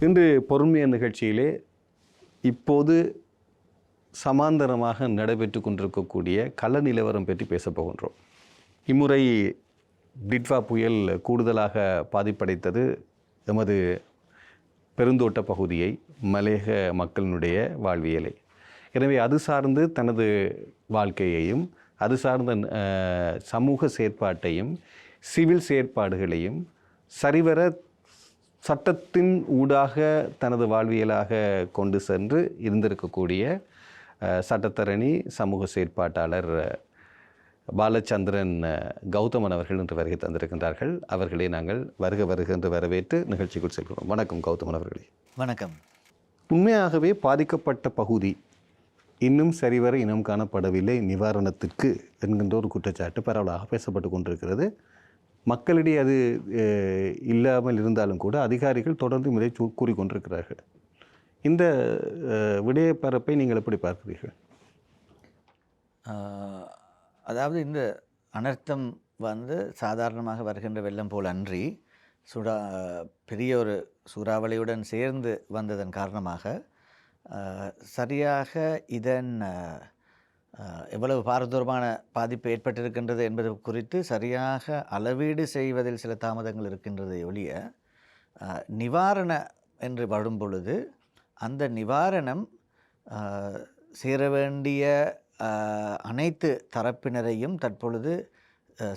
இன்று பொறுமைய நிகழ்ச்சியிலே இப்போது சமாந்தரமாக நடைபெற்று கொண்டிருக்கக்கூடிய கள நிலவரம் பற்றி பேசப் போகின்றோம். இம்முறை டிட்வா புயல் கூடுதலாக பாதிப்படைத்தது எமது பெருந்தோட்ட பகுதியை, மலையக மக்களினுடைய வாழ்வியலை. எனவே அது சார்ந்து தனது வாழ்க்கையையும் அது சார்ந்த சமூக செயற்பாட்டையும் சிவில் செயற்பாடுகளையும் சரிவர சட்டத்தின் ஊடாக தனது வாழ்வியலாக கொண்டு சென்று இருந்திருக்கக்கூடிய சட்டத்தரணி சமூக செயற்பாட்டாளர் பாலச்சந்திரன் கௌதமன் அவர்கள் இன்று வருகை தந்திருக்கின்றார்கள். அவர்களை நாங்கள் வருக என்று வரவேற்று நிகழ்ச்சிக்குள் செல்கிறோம். வணக்கம் கௌதமன் அவர்களே. வணக்கம். உண்மையாகவே பாதிக்கப்பட்ட பகுதி இன்னும் சரிவர இனம் காணப்படவில்லை நிவாரணத்திற்கு என்கின்ற ஒரு குற்றச்சாட்டு பரவலாக பேசப்பட்டு கொண்டிருக்கிறது. மக்களிடையே அது இல்லாமல் இருந்தாலும் கூட அதிகாரிகள் தொடர்ந்து இதை கூறிக்கொண்டிருக்கிறார்கள். இந்த விடயப்பரப்பை நீங்கள் எப்படி பார்க்கிறீர்கள்? அதாவது இந்த அனர்த்தம் சாதாரணமாக வருகின்ற வெள்ளம் போல் அன்றி பெரிய ஒரு சூறாவளியுடன் சேர்ந்து வந்ததன் காரணமாக சரியாக இதன் எவ்வளவு பாரதூரமான பாதிப்பு ஏற்பட்டிருக்கின்றது என்பது குறித்து சரியாக அளவீடு செய்வதில் சில தாமதங்கள் இருக்கின்றதை ஒழிய, நிவாரண என்று வரும் பொழுது அந்த நிவாரணம் சேர வேண்டிய அனைத்து தரப்பினரையும் தற்பொழுது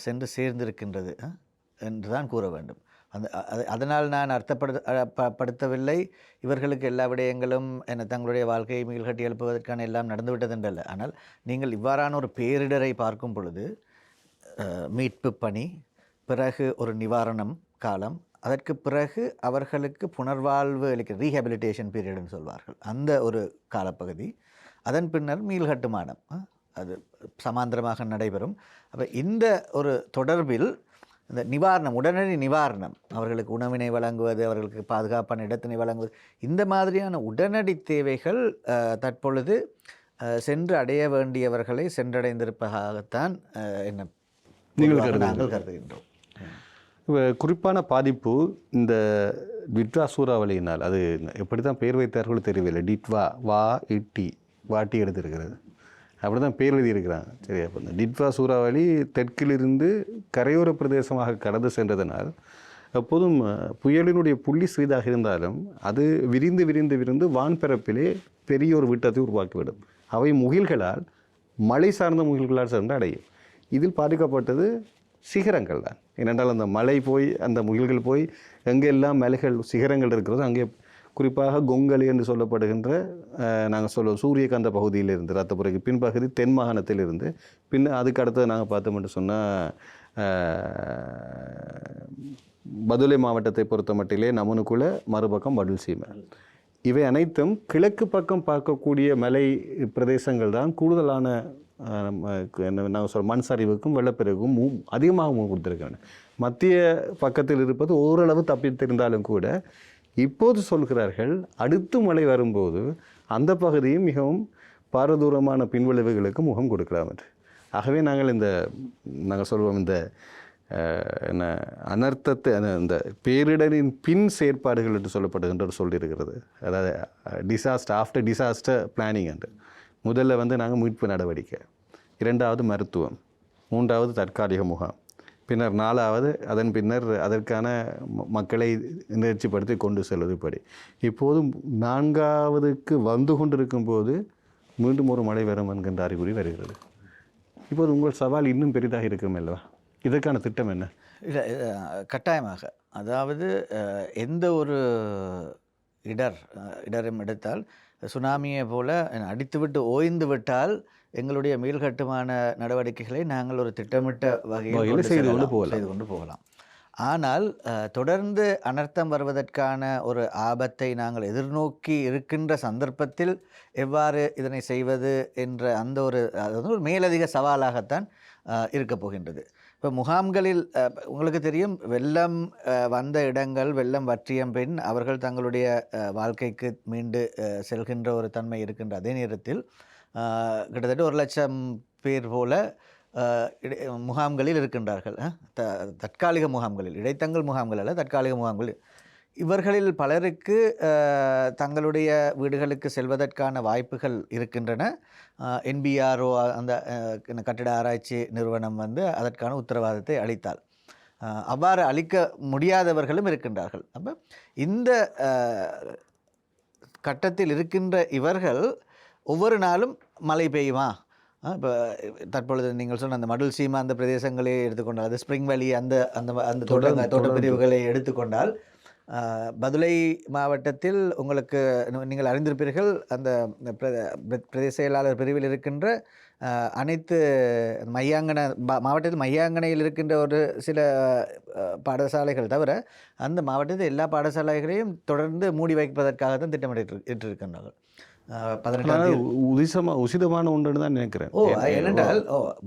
சென்று சேர்ந்திருக்கின்றது என்று தான் கூற வேண்டும். அதனால் நான் அர்த்தப்படுத்தவில்லை இவர்களுக்கு எல்லா விடயங்களும் தங்களுடைய வாழ்க்கையை மீள்கட்டி எழுப்புவதற்கான எல்லாம் நடந்துவிட்டதென்றல்ல. ஆனால் நீங்கள் இவ்வாறான ஒரு பேரிடரை பார்க்கும் பொழுது மீட்பு பணி, பிறகு ஒரு நிவாரணம் காலம், அதற்கு பிறகு அவர்களுக்கு புனர்வாழ்வு அளிக்க ரீஹபிலிட்டேஷன் பீரியட்னு சொல்வார்கள், அந்த ஒரு காலப்பகுதி, அதன் பின்னர் மீள்கட்டுமானம் அது சமாந்தரமாக நடைபெறும். அப்போ இந்த ஒரு தொடர்பில் இந்த நிவாரணம், உடனடி நிவாரணம், அவர்களுக்கு உணவினை வழங்குவது, அவர்களுக்கு பாதுகாப்பான இடத்தினை வழங்குவது, இந்த மாதிரியான உடனடி தேவைகள் தற்பொழுது சென்று அடைய வேண்டியவர்களை சென்றடைந்திருப்பதாகத்தான் நாங்கள் கருதுகின்றோம். குறிப்பான பாதிப்பு இந்த டிட்வா சூறாவளியினால், அது எப்படி தான் பெயர் வைத்தார்களோ தெரியவில்லை, டிட்வா வாட்டி எடுத்திருக்கிறது, அப்படி தான் பேர் எழுதியிருக்கிறாங்க. சரி, அப்போ இந்த டிட்வா சூறாவளி தெற்கிலிருந்து கரையோர பிரதேசமாக கடந்து சென்றதனால் எப்போதும் புயலினுடைய புள்ளி சிறிதாக இருந்தாலும் அது விரிந்து வான்பரப்பிலே பெரிய ஒரு விட்டத்தை உருவாக்கிவிடும். அவை முகில்களால், மழை சார்ந்த முகில்களால் சென்று அடையும். இதில் பாதிக்கப்பட்டது சிகரங்கள் தான். ஏனென்றால் அந்த மழை போய், அந்த முகில்கள் போய் எங்கெல்லாம் மலைகள் சிகரங்கள் இருக்கிறதோ அங்கே, குறிப்பாக கொங்கலி என்று சொல்லப்படுகின்ற நாங்கள் சொல்லுவோம் சூரியகாந்த பகுதியிலிருந்து, ரத்தபுரைக்கு பின்பகுதி தென் மாகாணத்திலிருந்து, அதுக்கு அடுத்தது நாங்கள் பார்த்தோம் என்று சொன்னால் பதுளை மாவட்டத்தை பொறுத்த மட்டிலே நமனுக்குள்ள, மறுபக்கம் படுல் சீமை, இவை அனைத்தும் கிழக்கு பக்கம் பார்க்கக்கூடிய மலை பிரதேசங்கள் தான் கூடுதலான நாங்கள் சொல்ல மண் சரிவுக்கும் வெள்ளப்பெருக்கும் அதிகமாக கொடுத்துருக்காங்க. மத்திய பக்கத்தில் இருப்பது ஓரளவு தப்பித்திருந்தாலும் கூட இப்போது சொல்கிறார்கள் அடுத்து மழை வரும்போது அந்த பகுதியும் மிகவும் பாரதூரமான பின்விளைவுகளுக்கு முகம் கொடுக்கலாம் என்று. ஆகவே நாங்கள் சொல்வோம் இந்த அனர்த்தத்தை, இந்த பேரிடரின் பின் செயற்பாடுகள் என்று சொல்லப்படுகின்ற சொல்லியிருக்கிறது. அதாவது ஆஃப்டர் டிசாஸ்டர் பிளானிங் என்று. முதல்ல நாங்கள் மீட்பு நடவடிக்கை, இரண்டாவது மருத்துவம், மூன்றாவது தற்காலிக முகாம், பின்னர் நாலாவது அதன் பின்னர் அதற்கான மக்களை நிகழ்ச்சிப்படுத்தி கொண்டு செல்வது. இப்படி இப்போது நான்காவதுக்கு வந்து கொண்டிருக்கும் போது மீண்டும் ஒரு மழை வரும் என்கின்ற அறிகுறி வருகிறது. இப்போது உங்கள் சவால் இன்னும் பெரிதாக இருக்கும் அல்லவா? இதற்கான திட்டம் என்ன? இல்லை, கட்டாயமாக. அதாவது எந்த ஒரு இடரும் எடுத்தால், சுனாமியை போல அடித்துவிட்டு ஓய்ந்து விட்டால் எங்களுடைய மீள்கட்டுமான நடவடிக்கைகளை நாங்கள் ஒரு திட்டமிட்ட வகையில் செய்து கொண்டு போகலாம். ஆனால் தொடர்ந்து அனர்த்தம் வருவதற்கான ஒரு ஆபத்தை நாங்கள் எதிர்நோக்கி இருக்கின்ற சந்தர்ப்பத்தில் எவ்வாறு இதனை செய்வது என்ற அந்த ஒரு மேலதிக சவாலாகத்தான் இருக்கப் போகின்றது. இப்போ முகாம்களில் உங்களுக்கு தெரியும், வெள்ளம் வந்த இடங்கள், வெள்ளம் வற்றிய பின் அவர்கள் தங்களுடைய வாழ்க்கைக்கு மீண்டு செல்கின்ற ஒரு தன்மை இருக்கின்ற அதே நேரத்தில் கிட்டத்தட்ட 1,00,000 பேர் போல முகாம்களில் இருக்கின்றார்கள். தற்காலிக முகாம்களில், இடைத்தங்கல் முகாம்கள் அல்ல, தற்காலிக முகாம்கள். இவர்களில் பலருக்கு தங்களுடைய வீடுகளுக்கு செல்வதற்கான வாய்ப்புகள் இருக்கின்றன. என்பிஆர்ஓ அந்த கட்டிட ஆராய்ச்சி நிறுவனம் வந்து அதற்கான உத்தரவாதத்தை அளித்தால், அவ்வாறு அளிக்க முடியாதவர்களும் இருக்கின்றார்கள். அப்போ இந்த கட்டத்தில் இருக்கின்ற இவர்கள் ஒவ்வொரு நாளும் மழை பெய்யுமா? இப்போ தற்பொழுது நீங்கள் சொன்ன அந்த மடுல் சீமா அந்த பிரதேசங்களே எடுத்துக்கொண்டால், அது ஸ்ப்ரிங் வேலி அந்த அந்த அந்த தோட்டப்பிரிவுகளை எடுத்துக்கொண்டால், பதுளை மாவட்டத்தில் உங்களுக்கு நீங்கள் அறிந்திருப்பீர்கள், அந்த பிரதேச செயலாளர் பிரிவில் இருக்கின்ற அனைத்து மாவட்டத்தில் மையாங்கனையில் இருக்கின்ற ஒரு சில பாடசாலைகள் தவிர அந்த மாவட்டத்தில் எல்லா பாடசாலைகளையும் தொடர்ந்து மூடி வைப்பதற்காக தான் திட்டமிட்டிருக்கின்றார்கள். 18 உசிதமான ஒன்றுன்னு தான் நினைக்கிறேன். ஏனென்றால்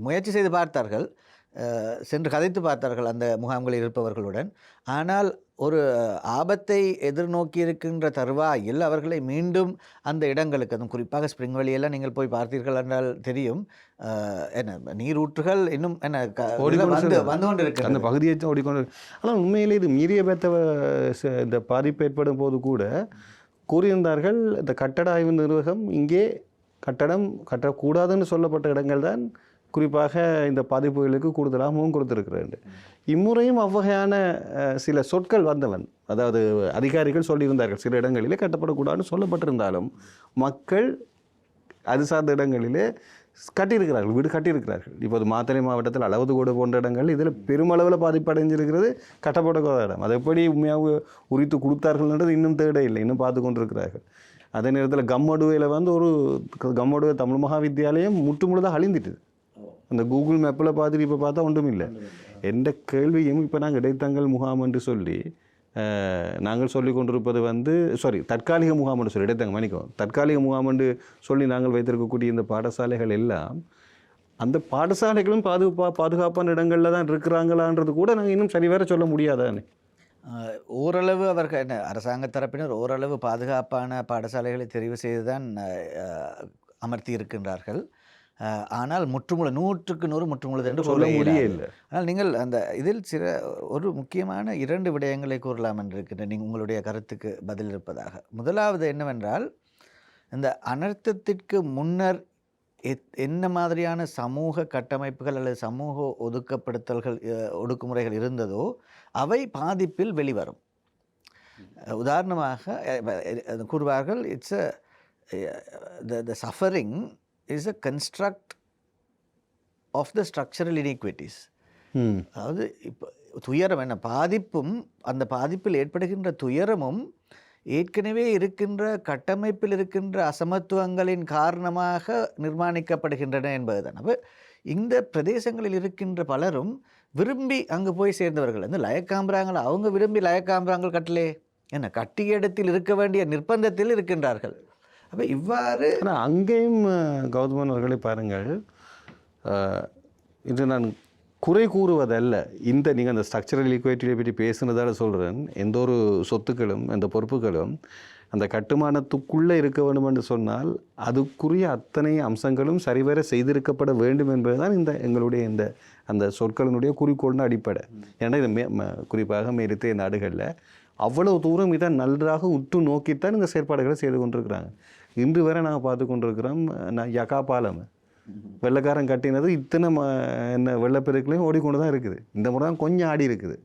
முயற்சி செய்து பார்த்தார்கள், சென்று கதைத்து பார்த்தார்கள் அந்த முகாம்களில் இருப்பவர்களுடன். ஆனால் ஒரு ஆபத்தை எதிர்நோக்கி இருக்கின்ற தருவாயில் அவர்களை மீண்டும் அந்த இடங்களுக்கு, அதுவும் குறிப்பாக ஸ்ப்ரிங் வேலியெல்லாம் நீங்கள் போய் பார்த்தீர்கள் என்றால் தெரியும், என்ன நீரூற்றுகள் இன்னும் என்ன வந்து கொண்டு இருக்கு அந்த பகுதியை ஓடிக்கொண்டு. ஆனால் உண்மையிலே இது மீறிய பேத்த இந்த பாதிப்பு ஏற்படும் போது கூட கூறியிருந்தார்கள், இந்த கட்டட ஆய்வு நிர்வாகம் இங்கே கட்டடம் கட்டக்கூடாதுன்னு சொல்லப்பட்ட இடங்கள் தான் குறிப்பாக இந்த பாதிப்புகளுக்கு கூடுதலாக முகம் கொடுத்திருக்கிறது. இம்முறையும் அவ்வகையான சில சொற்கள் வந்தவன், அதாவது அதிகாரிகள் சொல்லியிருந்தார்கள் சில இடங்களிலே கட்டப்படக்கூடாதுன்னு சொல்லப்பட்டிருந்தாலும் மக்கள் அது சார்ந்த இடங்களிலே கட்டியிருக்கிறார்கள், வீடு கட்டியிருக்கிறார்கள். இப்போது மாத்தளை மாவட்டத்தில் அளவதுகோடு போன்ற இடங்கள் இதில் பெருமளவில் பாதிப்படைஞ்சிருக்கிறது கட்டப்படக்கூடாத இடம். அதை எப்படி உண்மையாக உரித்து கொடுத்தார்கள்ன்றது இன்னும் தேட இல்லை, இன்னும் பார்த்து கொண்டிருக்கிறார்கள். அதே நேரத்தில் கம்மடுவையில் வந்து ஒரு கம்மடுவை தமிழ் மகா வித்தியாலயம் முழுதாக அழிந்துட்டுது. அந்த கூகுள் மேப்பில் பார்த்துட்டு இப்போ பார்த்தா ஒன்றும் இல்லை. எந்த கேள்வியும் இப்போ நாங்கள் இடைத்தங்கல் முகாம் என்று சொல்லி நாங்கள் சொல்லி கொண்டிருப்பது வந்து தற்காலிக முகாம் என்று சொல்லி இடைத்தங்க மன்னிக்கும் தற்காலிக முகாம் என்று சொல்லி நாங்கள் வைத்திருக்கக்கூடிய இந்த பாடசாலைகள் எல்லாம் அந்த பாடசாலைகளும் பாதுகாப்பான இடங்களில் தான் இருக்கிறாங்களான்றது கூட நாங்கள் இன்னும் சரி வேற சொல்ல முடியாதானே. ஓரளவு அவர்கள் என்ன அரசாங்க தரப்பினர் ஓரளவு பாதுகாப்பான பாடசாலைகளை தெரிவு செய்து தான் அமர்த்தி இருக்கின்றார்கள். ஆனால் முற்றுமுழு 100க்கு 100 முற்றுமுழுது என்று சொல்ல முடியல. ஆனால் நீங்கள் அந்த இதில் ஒரு முக்கியமான 2 விடயங்களை கூறலாம் என்று இருக்கின்ற நீங்கள் உங்களுடைய கருத்துக்கு பதில் இருப்பதாக. முதலாவது என்னவென்றால், இந்த அனர்த்தத்திற்கு முன்னர் என்ன மாதிரியான சமூக கட்டமைப்புகள் அல்லது சமூக ஒடுக்குமுறைகள் இருந்ததோ அவை பாதிப்பில் வெளிவரும். உதாரணமாக கூறுவார்கள், it's the suffering is a construct of the structural inequities. அதாவது இப்போ துயரம் என்ன பாதிப்பும் அந்த பாதிப்பில் ஏற்படுகின்ற துயரமும் ஏற்கனவே இருக்கின்ற கட்டமைப்பில் இருக்கின்ற அசமத்துவங்களின் காரணமாக நிர்மாணிக்கப்படுகின்றன என்பதுதான். அப்போ இந்த பிரதேசங்களில் இருக்கின்ற பலரும் விரும்பி அங்கே போய் சேர்ந்தவர்கள் வந்து லயக்காம்புறாங்களா, அவங்க விரும்பி லயக்காம்புறாங்கள் கட்டலே என்ன கட்டிய இடத்தில் இருக்க வேண்டிய நிர்பந்தத்தில் இருக்கின்றார்கள். அப்போ இவ்வாறு அங்கேயும் கௌதமன் அவர்களை பாருங்கள், இது நான் குறை கூறுவதல்ல, இந்த நீங்கள் அந்த ஸ்ட்ரக்சரல் ஈக்குவிட்டியை பற்றி பேசுனதால சொல்கிறேன். எந்த ஒரு சொத்துக்களும் அந்த பொறுப்புகளும் அந்த கட்டுமானத்துக்குள்ளே இருக்க வேண்டும் என்று சொன்னால் அதுக்குரிய அத்தனை அம்சங்களும் சரிவர செய்திருக்கப்பட வேண்டும் என்பதுதான் இந்த எங்களுடைய இந்த அந்த சொற்களினுடைய குறிக்கோள்னு அடிப்படை. ஏன்னா இது குறிப்பாக மேற்கத்திய நாடுகளில் அவ்வளவு தூரம் இதை நன்றாக உற்று நோக்கித்தான் இந்த செயற்பாடுகளை செய்து கொண்டிருக்கிறாங்க. இன்று வரை நாங்கள் பார்த்து கொண்டிருக்கிறோம். யகா பாலம் வெள்ளைக்காரன் கட்டினது இத்தனை என்ன வெள்ளப்பெருக்குலையும் ஓடிக்கொண்டு தான் இருக்குது. இந்த முறை தான் கொஞ்சம் ஆடி இருக்குது.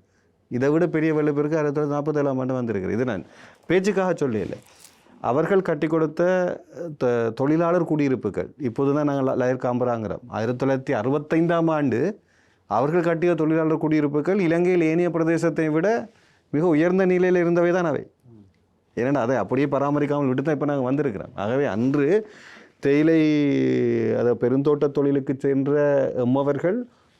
இதை விட பெரிய வெள்ளப்பெருக்கு 1947ஆம் ஆண்டு வந்திருக்குது. இது நான் பேச்சுக்காக சொல்லலை. அவர்கள் கட்டி கொடுத்த தொழிலாளர் குடியிருப்புகள் இப்போது தான் நாங்கள் லயர் காம்பராங்கிறோம். 1965ஆம் ஆண்டு அவர்கள் கட்டிய தொழிலாளர் குடியிருப்புகள் இலங்கையில் ஏனைய பிரதேசத்தை விட மிக உயர்ந்த நிலையில் இருந்தவை தான் அவை. ஏன்னா அதை அப்படியே பராமரிக்காமல் விட்டு தான் இப்போ நாங்கள் வந்திருக்கிறோம். ஆகவே அன்று தேயிலை பெருந்தோட்ட தொழிலுக்கு சென்ற எம்மவர்கள்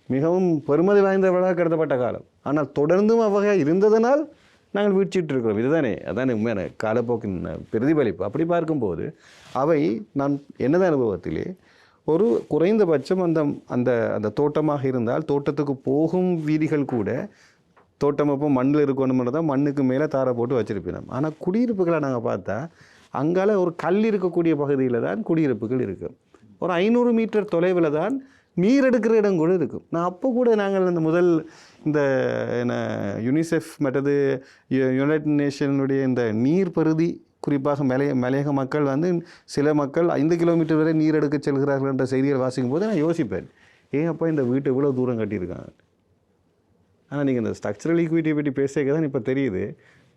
மிகவும் பெருமதி வாய்ந்தவர்களாக கருதப்பட்ட காலம். ஆனால் தொடர்ந்தும் அவ்வகையாக இருந்ததனால் நாங்கள் வீழ்ச்சிட்டு இருக்கிறோம். இதுதானே அதானே உண்மையான காலப்போக்கின் பிரதிபலிப்பு. அப்படி பார்க்கும்போது அவை நான் எனது அனுபவத்திலே ஒரு குறைந்தபட்சம் அந்த அந்த அந்த தோட்டமாக இருந்தால் தோட்டத்துக்கு போகும் வீதிகள் கூட தோட்டம் அப்போ மண்ணில் இருக்கணும்னு தான் மண்ணுக்கு மேலே தாரை போட்டு வச்சுருப்பினோம். ஆனால் குடியிருப்புகளை நாங்கள் பார்த்தா அங்கால ஒரு கல் இருக்கக்கூடிய பகுதியில் தான் குடியிருப்புகள் இருக்குது. ஒரு 500 மீட்டர் தொலைவில் தான் நீர் எடுக்கிற இடம் கூட இருக்கும். நான் அப்போ கூட நாங்கள் இந்த முதல் இந்த என்ன யுனிசெஃப் மற்றது யுனைடெட் நேஷனுடைய இந்த நீர் பருதி குறிப்பாக மலையக மக்கள் வந்து சில மக்கள் 5 கிலோமீட்டர் வரை நீர் எடுக்க செல்கிறார்கள் என்ற செய்திகள் வாசிக்கும் போது நான் யோசிப்பேன், ஏன் அப்போ இந்த வீட்டை இவ்வளோ தூரம் கட்டியிருக்காங்க. ஆனால் நீங்கள் இந்த ஸ்ட்ரக்சரல் ஈக்விட்டியை பற்றி பேசிக்க தான் இப்போ தெரியுது,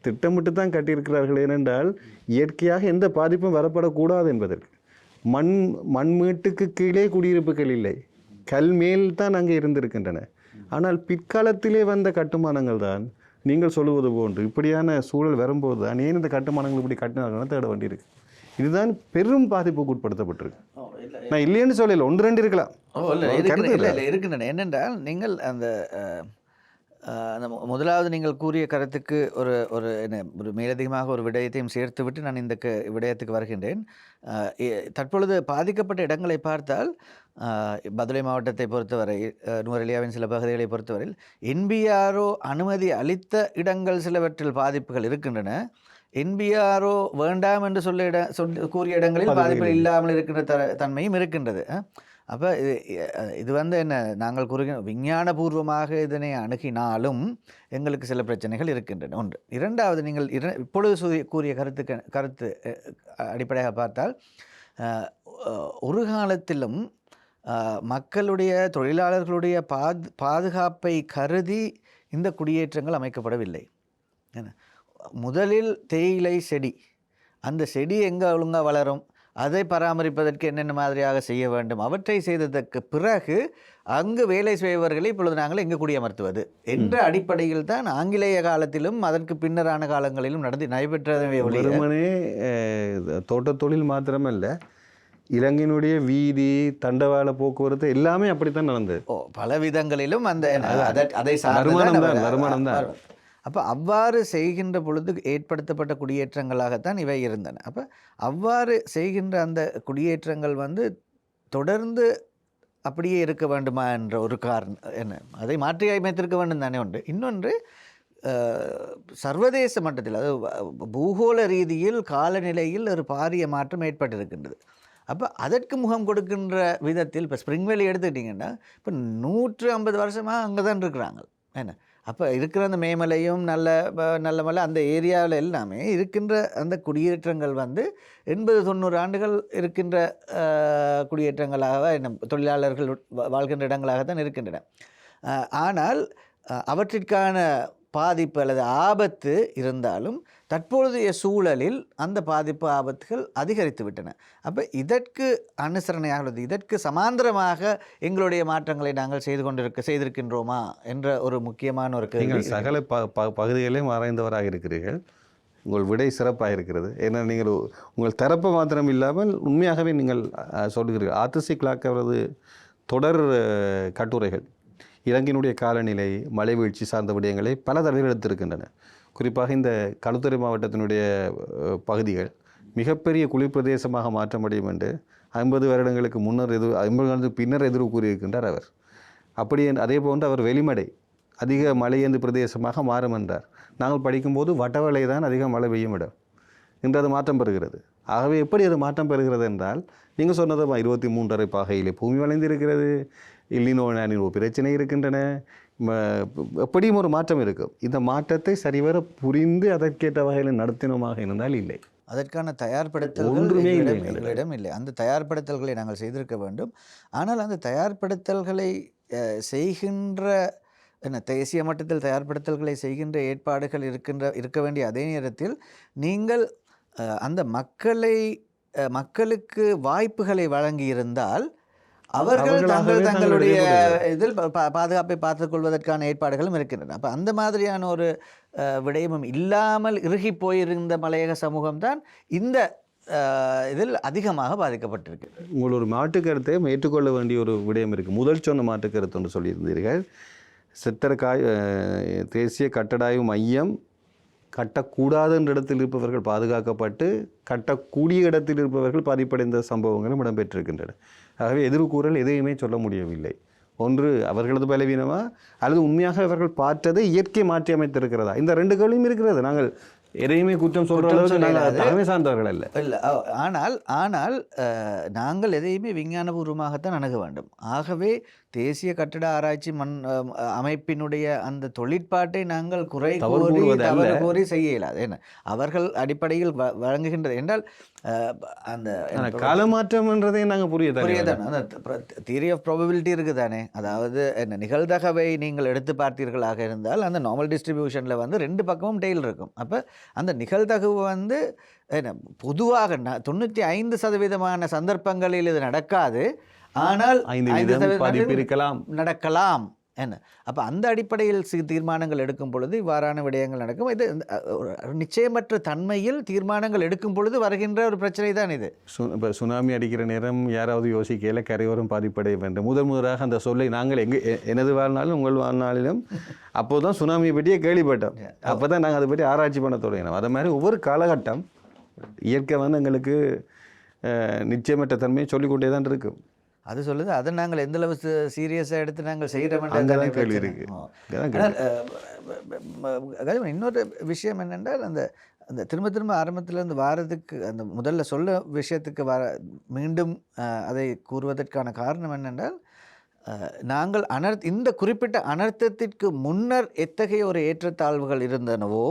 திட்டமிட்டு தான் கட்டியிருக்கிறார்கள். ஏனென்றால் இயற்கையாக எந்த பாதிப்பும் வரப்படக்கூடாது என்பதற்கு. மண் மீட்டுக்கு கீழே குடியிருப்புகள் இல்லை, கல் மேல் தான் அங்கே இருந்திருக்கின்றன. ஆனால் பிற்காலத்திலே வந்த கட்டுமானங்கள் தான் நீங்கள் சொல்லுவது போன்று இப்படியான சூழல் வரும்போது தான் ஏன் இந்த கட்டுமானங்கள் இப்படி கட்டினார்கள் தேட வேண்டியிருக்கு. இதுதான் பெரும் பாதிப்புக்கு உட்படுத்தப்பட்டிருக்கு. நான் இல்லைன்னு சொல்லல, 1-2 இருக்கலாம். இருக்கின்றன. என்னென்றால் நீங்கள் அந்த முதலாவது நீங்கள் கூறிய கருத்துக்கு ஒரு மேலதிகமாக ஒரு விடயத்தையும் சேர்த்துவிட்டு நான் இந்த விடயத்துக்கு வருகின்றேன். தற்பொழுது பாதிக்கப்பட்ட இடங்களை பார்த்தால் பதுளை மாவட்டத்தை பொறுத்தவரை, நுவரெலியாவின் சில பகுதிகளை பொறுத்தவரையில் NBRO அனுமதி அளித்த இடங்கள் சிலவற்றில் பாதிப்புகள் இருக்கின்றன. NBRO வேண்டாம் என்று கூறிய இடங்களில் பாதிப்புகள் இல்லாமல் இருக்கின்ற தன்மையும் இருக்கின்றது. அப்போ இது வந்து என்ன, நாங்கள் விஞ்ஞானபூர்வமாக இதனை அணுகினாலும் எங்களுக்கு சில பிரச்சனைகள் இருக்கின்றன. ஒன்று. இரண்டாவது, நீங்கள் இப்பொழுது கூறிய கருத்து அடிப்படையாக பார்த்தால் ஒரு காலத்திலும் மக்களுடைய தொழிலாளர்களுடைய பாதுகாப்பை கருதி இந்த குடியேற்றங்கள் அமைக்கப்படவில்லை. முதலில் தேயிலை செடி, அந்த செடி எங்கே ஒழுங்காக வளரும், அதை பராமரிப்பதற்கு என்னென்ன மாதிரியாக செய்ய வேண்டும், அவற்றை செய்ததற்கு பிறகு அங்கு வேலை செய்பவர்களை இப்பொழுது நாங்கள் எங்கே குடியமர்த்துவது என்ற அடிப்படையில் தான் ஆங்கிலேய காலத்திலும் அதற்கு பின்னரான காலங்களிலும் நடைபெற்றதே. வெறுமனே தோட்ட தொழில் மாத்திரமல்ல, இலங்கையினுடைய வீதி தண்டவாள போக்குவரத்து எல்லாமே அப்படித்தான் நடந்தது. பல விதங்களிலும் அதை வருமானம் தான். அப்போ அவ்வாறு செய்கின்ற பொழுது ஏற்படுத்தப்பட்ட குடியேற்றங்களாகத்தான் இவை இருந்தன. அப்போ அவ்வாறு செய்கின்ற அந்த குடியேற்றங்கள் வந்து தொடர்ந்து அப்படியே இருக்க வேண்டுமா என்ற ஒரு காரணம் என்ன, அதை மாற்றி அமைத்திருக்க வேண்டும் தானே ஒன்று. இன்னொன்று, சர்வதேச மட்டத்தில், அதாவது பூகோள ரீதியில் காலநிலையில் ஒரு பாரிய மாற்றம் ஏற்பட்டிருக்கின்றது. அப்போ அதற்கு முகம் கொடுக்கின்ற விதத்தில் இப்போ ஸ்ப்ரிங்வேலி எடுத்துக்கிட்டிங்கன்னா இப்போ 150 வருஷமாக அங்கே தான் இருக்கிறாங்க. என்ன, அப்போ இருக்கிற அந்த மேமலையும் நல்ல மலை அந்த ஏரியாவில் எல்லாமே இருக்கின்ற அந்த குடியேற்றங்கள் வந்து 80-90 ஆண்டுகள் இருக்கின்ற குடியேற்றங்களாக தொழிலாளர்கள் வாழ்கின்ற இடங்களாகத்தான் இருக்கின்றன. ஆனால் அவற்றிற்கான பாதிப்பு அல்லது ஆபத்து இருந்தாலும் தற்பொழுதைய சூழலில் அந்த பாதிப்பு ஆபத்துகள் அதிகரித்து விட்டன. அப்போ இதற்கு அனுசரணையாக, இதற்கு சமாந்தரமாக எங்களுடைய மாற்றங்களை நாங்கள் செய்திருக்கின்றோமா என்ற ஒரு முக்கியமான ஒரு கேள்வி. நீங்கள் சகல பகுதிகளையும் ஆராய்ந்தவராக இருக்கிறீர்கள், உங்கள் விடை சிறப்பாக இருக்கிறது. ஏன்னா நீங்கள் உங்கள் தரப்பு மாத்திரம் இல்லாமல் உண்மையாகவே நீங்கள் சொல்கிறீர்கள். ஆர்டிசி கிளாக் அவரது தொடர் கட்டுரைகள் இலங்கையினுடைய காலநிலை, மழை வீழ்ச்சி சார்ந்த விடயங்களை பல தடவைகள் எடுத்திருக்கின்றன. குறிப்பாக இந்த களுத்துறை மாவட்டத்தினுடைய பகுதிகள் மிகப்பெரிய குளிர் பிரதேசமாக மாற்ற முடியும் என்று 50 வருடங்களுக்கு முன்னர் 50 வருடத்துக்கு பின்னர் எதிர்வு கூறியிருக்கின்றார் அவர். அப்படி அதே போன்று அவர் வெளிமடை அதிக மழையேந்து பிரதேசமாக மாறும் என்றார். நாங்கள் படிக்கும்போது வட்டவளை தான் அதிக மழை பெய்யும் இடம். இன்று அது மாற்றம் பெறுகிறது. ஆகவே எப்படி அது மாற்றம் பெறுகிறது என்றால், நீங்கள் சொன்னது 23.5 பாகையிலே பூமி வளைந்திருக்கிறது, இல்லினோ பிரச்சனை இருக்கின்றன, எப்படியும் ஒரு மாற்றம் இருக்கும். இந்த மாற்றத்தை சரிவர புரிந்து அதற்கேற்ற வகையில் நடத்தினமாக இருந்தால் இல்லை, அதற்கான தயார்படுத்தல்கள் எங்களிடம் இல்லை. அந்த தயார்படுத்தல்களை நாங்கள் செய்திருக்க வேண்டும். ஆனால் அந்த தயார்படுத்தல்களை செய்கின்ற தேசிய மட்டத்தில் தயார்படுத்தல்களை செய்கின்ற ஏற்பாடுகள் இருக்க வேண்டிய அதே நேரத்தில் நீங்கள் அந்த மக்களுக்கு வாய்ப்புகளை வழங்கியிருந்தால் அவர்கள் தங்களுடைய இதில் பாதுகாப்பை பார்த்துக் கொள்வதற்கான ஏற்பாடுகளும் இருக்கின்றன. அப்போ அந்த மாதிரியான ஒரு விடயமும் இல்லாமல் இறுகி போயிருந்த மலையக சமூகம் தான் இந்த இதில் அதிகமாக பாதிக்கப்பட்டிருக்கு. உங்கள் ஒரு மாற்றுக்கருத்தை ஏற்றுக்கொள்ள வேண்டிய ஒரு விடயம் இருக்குது. முதல் சொன்ன மாற்றுக்கருத்து ஒன்று சொல்லியிருந்தீர்கள். தேசிய கட்டடாய்வு மையம் கட்டக்கூடாத என்ற இடத்தில் இருப்பவர்கள் பாதுகாக்கப்பட்டு கட்டக்கூடிய இடத்தில் இருப்பவர்கள் பாதிப்படைந்த சம்பவங்களும் இடம்பெற்றிருக்கின்றன. ஆகவே எதிர்கூறல் எதையுமே சொல்ல முடியவில்லை. ஒன்று அவர்களது பலவீனமா அல்லது உண்மையாக அவர்கள் பார்த்ததை இயற்கை மாற்றி அமைத்திருக்கிறதா, இந்த 2 கேள்வியும் இருக்கிறது. நாங்கள் எதையுமே குற்றம் சொல்கிறவர்கள் சார்ந்தவர்கள் அல்ல. இல்லை, ஆனால் நாங்கள் எதையுமே விஞ்ஞானபூர்வமாகத்தான் அணுக வேண்டும். ஆகவே தேசிய கட்டட ஆராய்ச்சி அமைப்பினுடைய அந்த தொழிற்பாட்டை நாங்கள் குறை தவறு கூறி கூறுவது அல்ல. தவறு கூறி செய்ய இயலாது. என்ன அவர்கள் அடிப்படையில் வழங்குகின்றது என்றால் அந்த ஆனா காலமாற்றம்ன்றதை நாங்கள் புரியதானே அந்த தியரி ஆஃப் ப்ராபபிலிட்டி இருக்குது தானே. அதாவது என்ன நிகழ்தகவை நீங்கள் எடுத்து பார்த்தீர்களாக இருந்தால் அந்த நார்மல் டிஸ்ட்ரிபியூஷனில் வந்து 2 பக்கமும் டெய்ல் இருக்கும். அப்போ அந்த நிகழ்தகவு வந்து என்ன பொதுவாக 95% சந்தர்ப்பங்களில் இது நடக்காது, ஆனால் 5% பாதிப்பு இருக்கலாம் நடக்கலாம் என்ன. அப்போ அந்த அடிப்படையில் தீர்மானங்கள் எடுக்கும் பொழுது இவ்வாறான விடயங்கள் நடக்கும். இது நிச்சயமற்ற தன்மையில் தீர்மானங்கள் எடுக்கும் பொழுது வருகின்ற ஒரு பிரச்சனை தான் இது. இப்போ சுனாமி அடிக்கிற நேரம் யாராவது யோசிக்கையில் கரையோரம் பாதிப்படைய வேண்டும். முதலாக அந்த சொல்லை நாங்கள் எனது வாழ்நாளும் உங்கள் வாழ்நாளிலும் அப்போ தான் சுனாமியை பற்றியே கேள்விப்பட்டோம். அப்போ தான் நாங்கள் அதை பற்றி ஆராய்ச்சி பண்ண தொடங்கினோம். அது மாதிரி ஒவ்வொரு காலகட்டம் இயற்கை வந்து எங்களுக்கு நிச்சயமற்ற தன்மையை சொல்லிக்கொண்டே தான் இருக்கும். அது சொல்லுது. அதை நாங்கள் எந்தளவு சீரியஸாக எடுத்து நாங்கள் செய்கிறோம். கேள்வி இருக்குது. இன்னொரு விஷயம் என்னென்றால் அந்த திரும்ப ஆரம்பத்திலேருந்து வாரதுக்கு அந்த முதல்ல சொல்ல விஷயத்துக்கு மீண்டும் அதை கூறுவதற்கான காரணம் என்னென்றால் நாங்கள் இந்த குறிப்பிட்ட அனர்த்தத்திற்கு முன்னர் எத்தகைய ஒரு ஏற்றத்தாழ்வுகள் இருந்தனவோ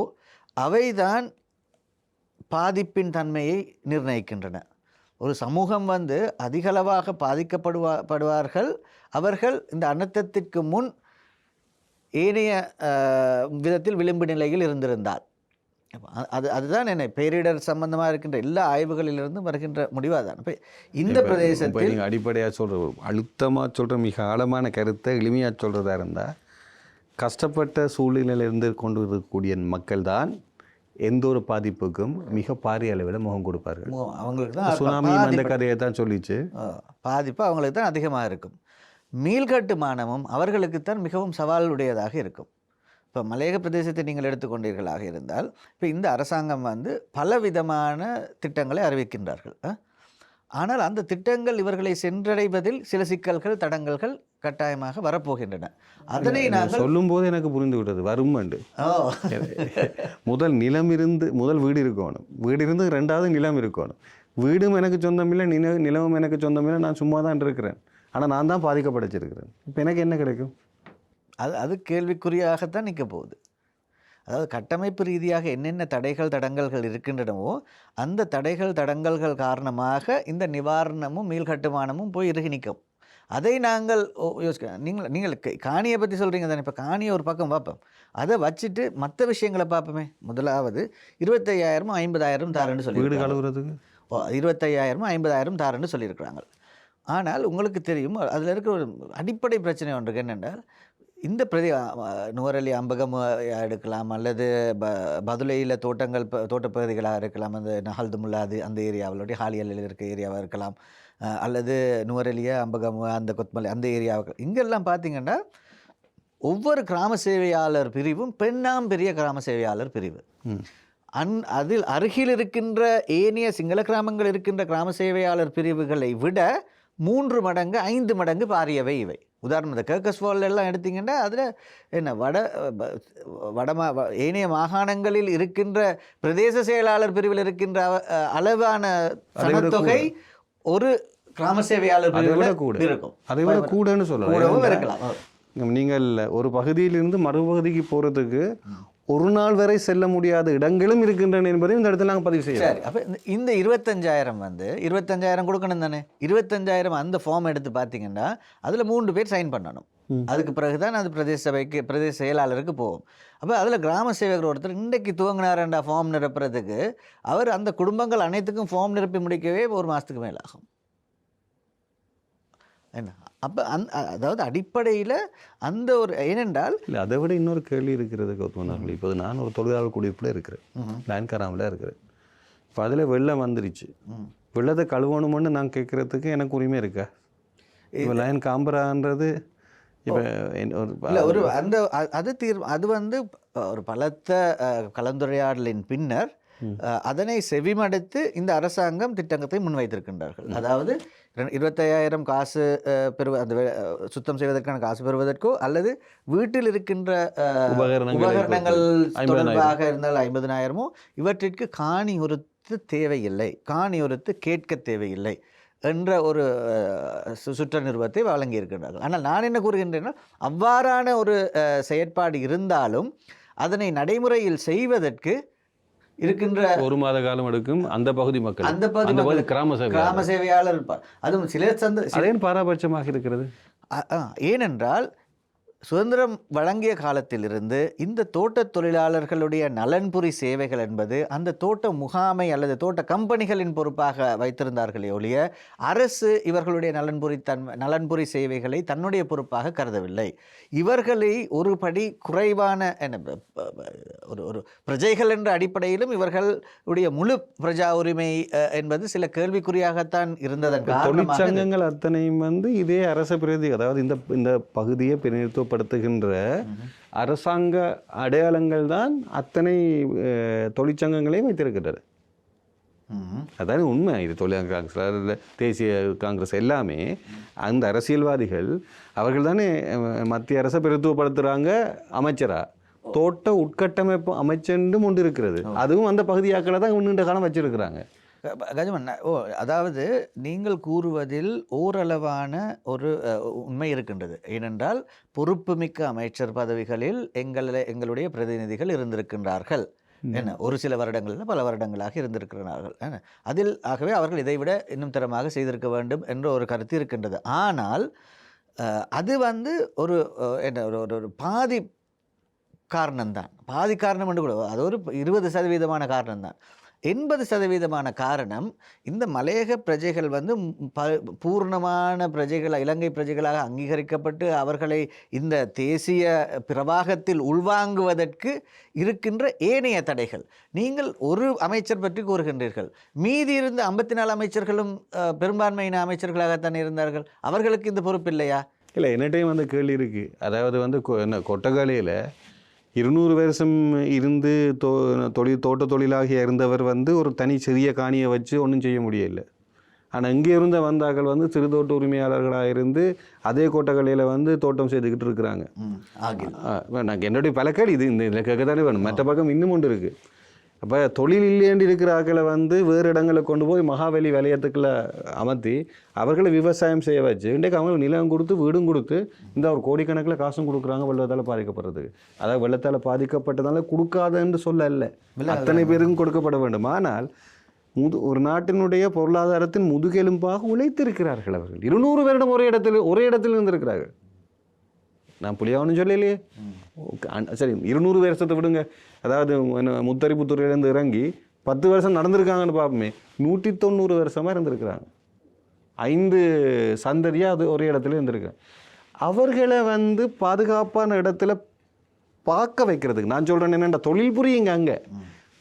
அவைதான் பாதிப்பின் தன்மையை நிர்ணயிக்கின்றன. ஒரு சமூகம் வந்து அதிகளவாக பாதிக்கப்படுவார்கள் அவர்கள் இந்த அனர்த்தத்திற்கு முன் ஏனைய விதத்தில் விளிம்பு நிலையில் இருந்திருந்தால். அதுதான் என்ன பேரிடர் சம்பந்தமாக இருக்கின்ற எல்லா ஆய்வுகளிலிருந்தும் வருகின்ற முடிவாக தான். இப்போ இந்த பிரதேசத்தில் நீங்கள் அடிப்படையாக சொல்கிற அழுத்தமாக சொல்கிற மிக ஆழமான கருத்தை எளிமையாக சொல்கிறதா இருந்தால் கஷ்டப்பட்ட சூழ்நிலையில் இருந்து கொண்டு இருக்கக்கூடிய மக்கள் தான் எந்த ஒரு பாதிப்புக்கும் மிக பாரிய அளவில் முகம் கொடுப்பார்கள். அவங்களுக்கு தான் சுனாமி அந்த கதையை தான் சொல்லிச்சு. பாதிப்பு அவங்களுக்கு தான் அதிகமாக இருக்கும். மீள்கட்டுமானமும் அவர்களுக்குத்தான் மிகவும் சவாலுடையதாக இருக்கும். இப்போ மலையக பிரதேசத்தை நீங்கள் எடுத்துக்கொண்டீர்களாக இருந்தால் இப்போ இந்த அரசாங்கம் வந்து பலவிதமான திட்டங்களை அறிவிக்கின்றார்கள். ஆனால் அந்த திட்டங்கள் இவர்களை சென்றடைவதில் சில சிக்கல்கள் தடங்கல்கள் கட்டாயமாக வரப்போகின்றன. அதனை நாங்கள் சொல்லும் போது எனக்கு புரிந்து விட்டது வரும். முதல் நிலம் இருந்து முதல் வீடு இருக்கணும், வீடு இருந்து 2வது நிலம் இருக்கணும். வீடும் எனக்கு சொந்தமில்லை, நிலமும் எனக்கு சொந்தமில்லை, நான் சும்மா தான் இருக்கிறேன், ஆனால் நான் தான் பாதிக்கப்படைச்சிருக்கிறேன். இப்போ எனக்கு என்ன கிடைக்கும்? அது கேள்விக்குறியாகத்தான் நிற்க போகுது. அதாவது கட்டமைப்பு ரீதியாக என்னென்ன தடங்கல்கள் இருக்கின்றனவோ அந்த தடங்கல்கள் காரணமாக இந்த நிவாரணமும் மீள்கட்டுமானமும் போய் இறுகி நிற்கும். அதை நாங்கள் நீங்கள் காணியை பற்றி சொல்கிறீங்க தானே. இப்போ காணியை ஒரு பக்கம் பார்ப்போம், அதை வச்சுட்டு மற்ற விஷயங்களை பார்ப்போமே. முதலாவது 25,000 50,000 தாரன்னு சொல்லி வீடு கழுவுறதுக்கு 25,000 50,000 தாரன்னு சொல்லியிருக்கிறாங்க. ஆனால் உங்களுக்கு தெரியும் அதில் இருக்கிற ஒரு அடிப்படை பிரச்சனை ஒன்றுக்கு என்னென்றால் இந்த நுவரெலி அம்பகம் எடுக்கலாம், அல்லது பதுளையில் தோட்டப்பகுதிகளாக இருக்கலாம், அந்த நஹல்துமுல்லா அந்த ஏரியாவிலோடைய ஹாலியலில் இருக்க ஏரியாவாக இருக்கலாம், அல்லது நுவரெலிய அம்பகம் அந்த கொத்மலை அந்த ஏரியாவுக்கு இங்கெல்லாம் பார்த்திங்கன்னா ஒவ்வொரு கிராம சேவையாளர் பிரிவும் பெரிய கிராம சேவையாளர் பிரிவு. அதில் அருகில் இருக்கின்ற ஏனைய சிங்கள கிராமங்கள் இருக்கின்ற கிராம சேவையாளர் பிரிவுகளை விட 3 மடங்கு 5 மடங்கு பாரியவை இவை. உதாரணம் இந்த கேர்கஸ்வால் எல்லாம் எடுத்திங்கன்னா அதில் என்ன ஏனைய மாகாணங்களில் இருக்கின்ற பிரதேச செயலாளர் பிரிவில் இருக்கின்ற அளவான சனத்தொகை ஒரு கிராம சேவையாளர் பிரிவில் கூட இருக்கும். அதை விட கூடன்னு சொல்லலாம். இருக்கலாம். நீங்கள் ஒரு பகுதியிலிருந்து மறுபகுதிக்கு போகிறதுக்கு ஒரு நாள் வரை செல்ல முடியாத இடங்களும் இருக்கின்றன என்பதையும் இந்த இடத்துல நாங்கள் பதிவு செய்யலாம். சரி, அப்போ இந்த 25,000 வந்து 25,000 கொடுக்கணும் தானே. 25,000 அந்த ஃபார்ம் எடுத்து பார்த்தீங்கன்னா அதில் 3 பேர் சைன் பண்ணணும். அதுக்கு பிறகு தான் அது பிரதேச சபைக்கு பிரதேச செயலாளருக்கு போகும். அப்போ அதில் கிராம சேவகர் ஒருத்தர் இன்றைக்கு துவங்கினாரண்டா ஃபார்ம் நிரப்புறதுக்கு அவர் அந்த குடும்பங்கள் அனைத்துக்கும் ஃபார்ம் நிரப்பி முடிக்கவே 1 மாதத்துக்கு மேலே ஆகும். என்ன அப்போ அதாவது அடிப்படையில் அந்த ஒரு ஏனென்றால் இல்லை அதை விட இன்னொரு கேள்வி இருக்கிறது கௌதமன். இப்போ நான் ஒரு தொழிலாளர் குடியிருப்பில் இருக்கிறேன், லைன்காராமில் இருக்கிறேன். இப்போ அதில் வெள்ளம் வந்துருச்சு, வெள்ளத்தை கழுவணுமென்னு நான் கேட்குறதுக்கு எனக்கு உரிமை இருக்கா? இப்போ லைன் காம்பரான்றது இப்போ ஒரு அந்த அது வந்து ஒரு பலத்த கலந்துரையாடலின் பின்னர் அதனை செவிமடுத்து இந்த அரசாங்கம் திட்டத்தை முன்வைத்திருக்கின்றார்கள். அதாவது 25,000 காசு அந்த சுத்தம் செய்வதற்கான காசு பெறுவதற்கோ அல்லது வீட்டில் இருக்கின்ற உபகரணங்கள் தொடர்பாக இருந்தால் 50,000 இவற்றிற்கு காணி உறுத்து தேவையில்லை, காணி உறுத்து கேட்க தேவையில்லை என்ற ஒரு சுற்ற நிறுவத்தை வழங்கியிருக்கின்றார்கள். ஆனால் நான் என்ன கூறுகின்றேன்னா, அவ்வாறான ஒரு செயற்பாடு இருந்தாலும் அதனை நடைமுறையில் செய்வதற்கு இருக்கின்ற ஒரு மாத காலம் எடுக்கும் அந்த பகுதி மக்கள், அந்த பகுதி கிராம சேவையாளர் இருப்பார். அதுவும் சில பாராபட்சமாக இருக்கிறது. ஏனென்றால் சுதந்திரம் வழங்கிய காலத்திலிருந்து இந்த தோட்ட தொழிலாளர்களுடைய நலன்புரி சேவைகள் என்பது அந்த தோட்ட முகாமை அல்லது தோட்ட கம்பெனிகளின் பொறுப்பாக வைத்திருந்தார்களே ஒழிய அரசு இவர்களுடைய நலன்புரி சேவைகளை தன்னுடைய பொறுப்பாக கருதவில்லை. இவர்களை ஒரு படி குறைவான ஒரு பிரஜைகள் என்ற அடிப்படையிலும் இவர்களுடைய முழு பிரஜா உரிமை என்பது சில கேள்விக்குறியாகத்தான் இருந்ததன் காரணமாக தொழிற்சங்கங்கள் அத்தனையும் இதே அரச பிரதி, அதாவது இந்த பகுதியை பிரதிநிதித்துவ படுத்துகின்ற அரசாங்க அடையாளங்கள் தான் அத்தனை தொழிற்சங்கங்களையும் வைத்திருக்கிறது. அதாவது உண்மை. இது தொழிலாளர் காங்கிரஸ், தேசிய காங்கிரஸ் எல்லாமே அந்த அரசியல்வாதிகள் அவர்கள் தானே மத்திய அரசை பிரதித்துவப்படுத்துகிறாங்க. அமைச்சரா தோட்ட உட்கட்டமைப்பு அமைச்சென்றும் ஒன்று இருக்கிறது. அதுவும் அந்த பகுதியாக்களை தான் நீண்ட காலம் வச்சிருக்கிறாங்க. கஜமன், அதாவது நீங்கள் கூறுவதில் ஓரளவான ஒரு உண்மை இருக்கின்றது. ஏனென்றால் பொறுப்புமிக்க அமைச்சர் பதவிகளில் எங்களுடைய பிரதிநிதிகள் இருந்திருக்கின்றார்கள். என்ன, ஒரு சில வருடங்களில் பல வருடங்களாக இருந்திருக்கிறார்கள். அதில் ஆகவே அவர்கள் இதைவிட இன்னும் தரமாக செய்திருக்க வேண்டும் என்ற ஒரு கருத்து இருக்கின்றது. ஆனால் அது ஒரு என்ன ஒரு பாதி காரணம்தான். பாதி காரணம் என்று கூட அது ஒரு 20% காரணம்தான். 80% காரணம் இந்த மலையக பிரஜைகள் பூர்ணமான பிரஜைகள், இலங்கை பிரஜைகளாக அங்கீகரிக்கப்பட்டு அவர்களை இந்த தேசிய பிரவாகத்தில் உள்வாங்குவதற்கு இருக்கின்ற ஏனைய தடைகள். நீங்கள் ஒரு அமைச்சர் பற்றி கூறுகின்றீர்கள், மீதி இருந்த 54 அமைச்சர்களும் பெரும்பான்மையின அமைச்சர்களாகத்தான் இருந்தார்கள். அவர்களுக்கு இந்த பொறுப்பு இல்லையா? இல்லை, என்னட்டையும் கேள்வி இருக்குது. அதாவது கொட்டகாலையில் 200 வருஷம் இருந்து தோட்ட தொழிலாக இருந்தவர் ஒரு தனி சிறிய காணியை வச்சு ஒன்றும் செய்ய முடியல. ஆனால் இங்கே இருந்த வந்தாக்கள் சிறு தோட்ட உரிமையாளர்களாக இருந்து அதே கோட்டக்கலையில் தோட்டம் செய்துக்கிட்டு இருக்கிறாங்க. நாங்கள் என்னுடைய பல கேள்வி இந்த கேட்க தானே வேணும். மற்ற பக்கம் இன்னும் ஒன்று இருக்குது. அப்போ தொழில் இல்லையேண்டு இருக்கிற ஆக்களை வேறு இடங்களை கொண்டு போய் மகாவலி வலயத்துக்குள்ள அமர்த்தி அவர்களை விவசாயம் செய்ய வச்சு இன்றைக்கு அவங்களுக்கு நிலம் கொடுத்து வீடும் கொடுத்து இந்த ஒரு கோடிக்கணக்கில் காசும் கொடுக்குறாங்க வெள்ளத்தால் பாதிக்கப்படுறதுக்கு. அதாவது வெள்ளத்தால் பாதிக்கப்பட்டதால கொடுக்காதன்னு சொல்ல இல்லை, அத்தனை பேருக்கும் கொடுக்கப்பட வேண்டும். ஆனால் ஒரு நாட்டினுடைய பொருளாதாரத்தின் முதுகெலும்பாக உழைத்திருக்கிறார்கள் அவர்கள். 200 வருடம் ஒரே இடத்தில் இருந்திருக்கிறார்கள். நான் புலியாவன்னு சொல்லலையே. சரி, 200 வருஷத்தை விடுங்க. அதாவது முத்தரிப்புத்துறையிலேருந்து இறங்கி 10 வருஷம் நடந்திருக்காங்கன்னு பார்ப்போமே, 190 வருஷமாக இருந்திருக்கிறாங்க. 5 சந்ததியாக அது ஒரே இடத்துல இருந்திருக்காங்க. அவர்களை பாதுகாப்பான இடத்துல பார்க்க வைக்கிறதுக்கு நான் சொல்கிறேன் என்னென்ன தொழில் புரியுங்க அங்கே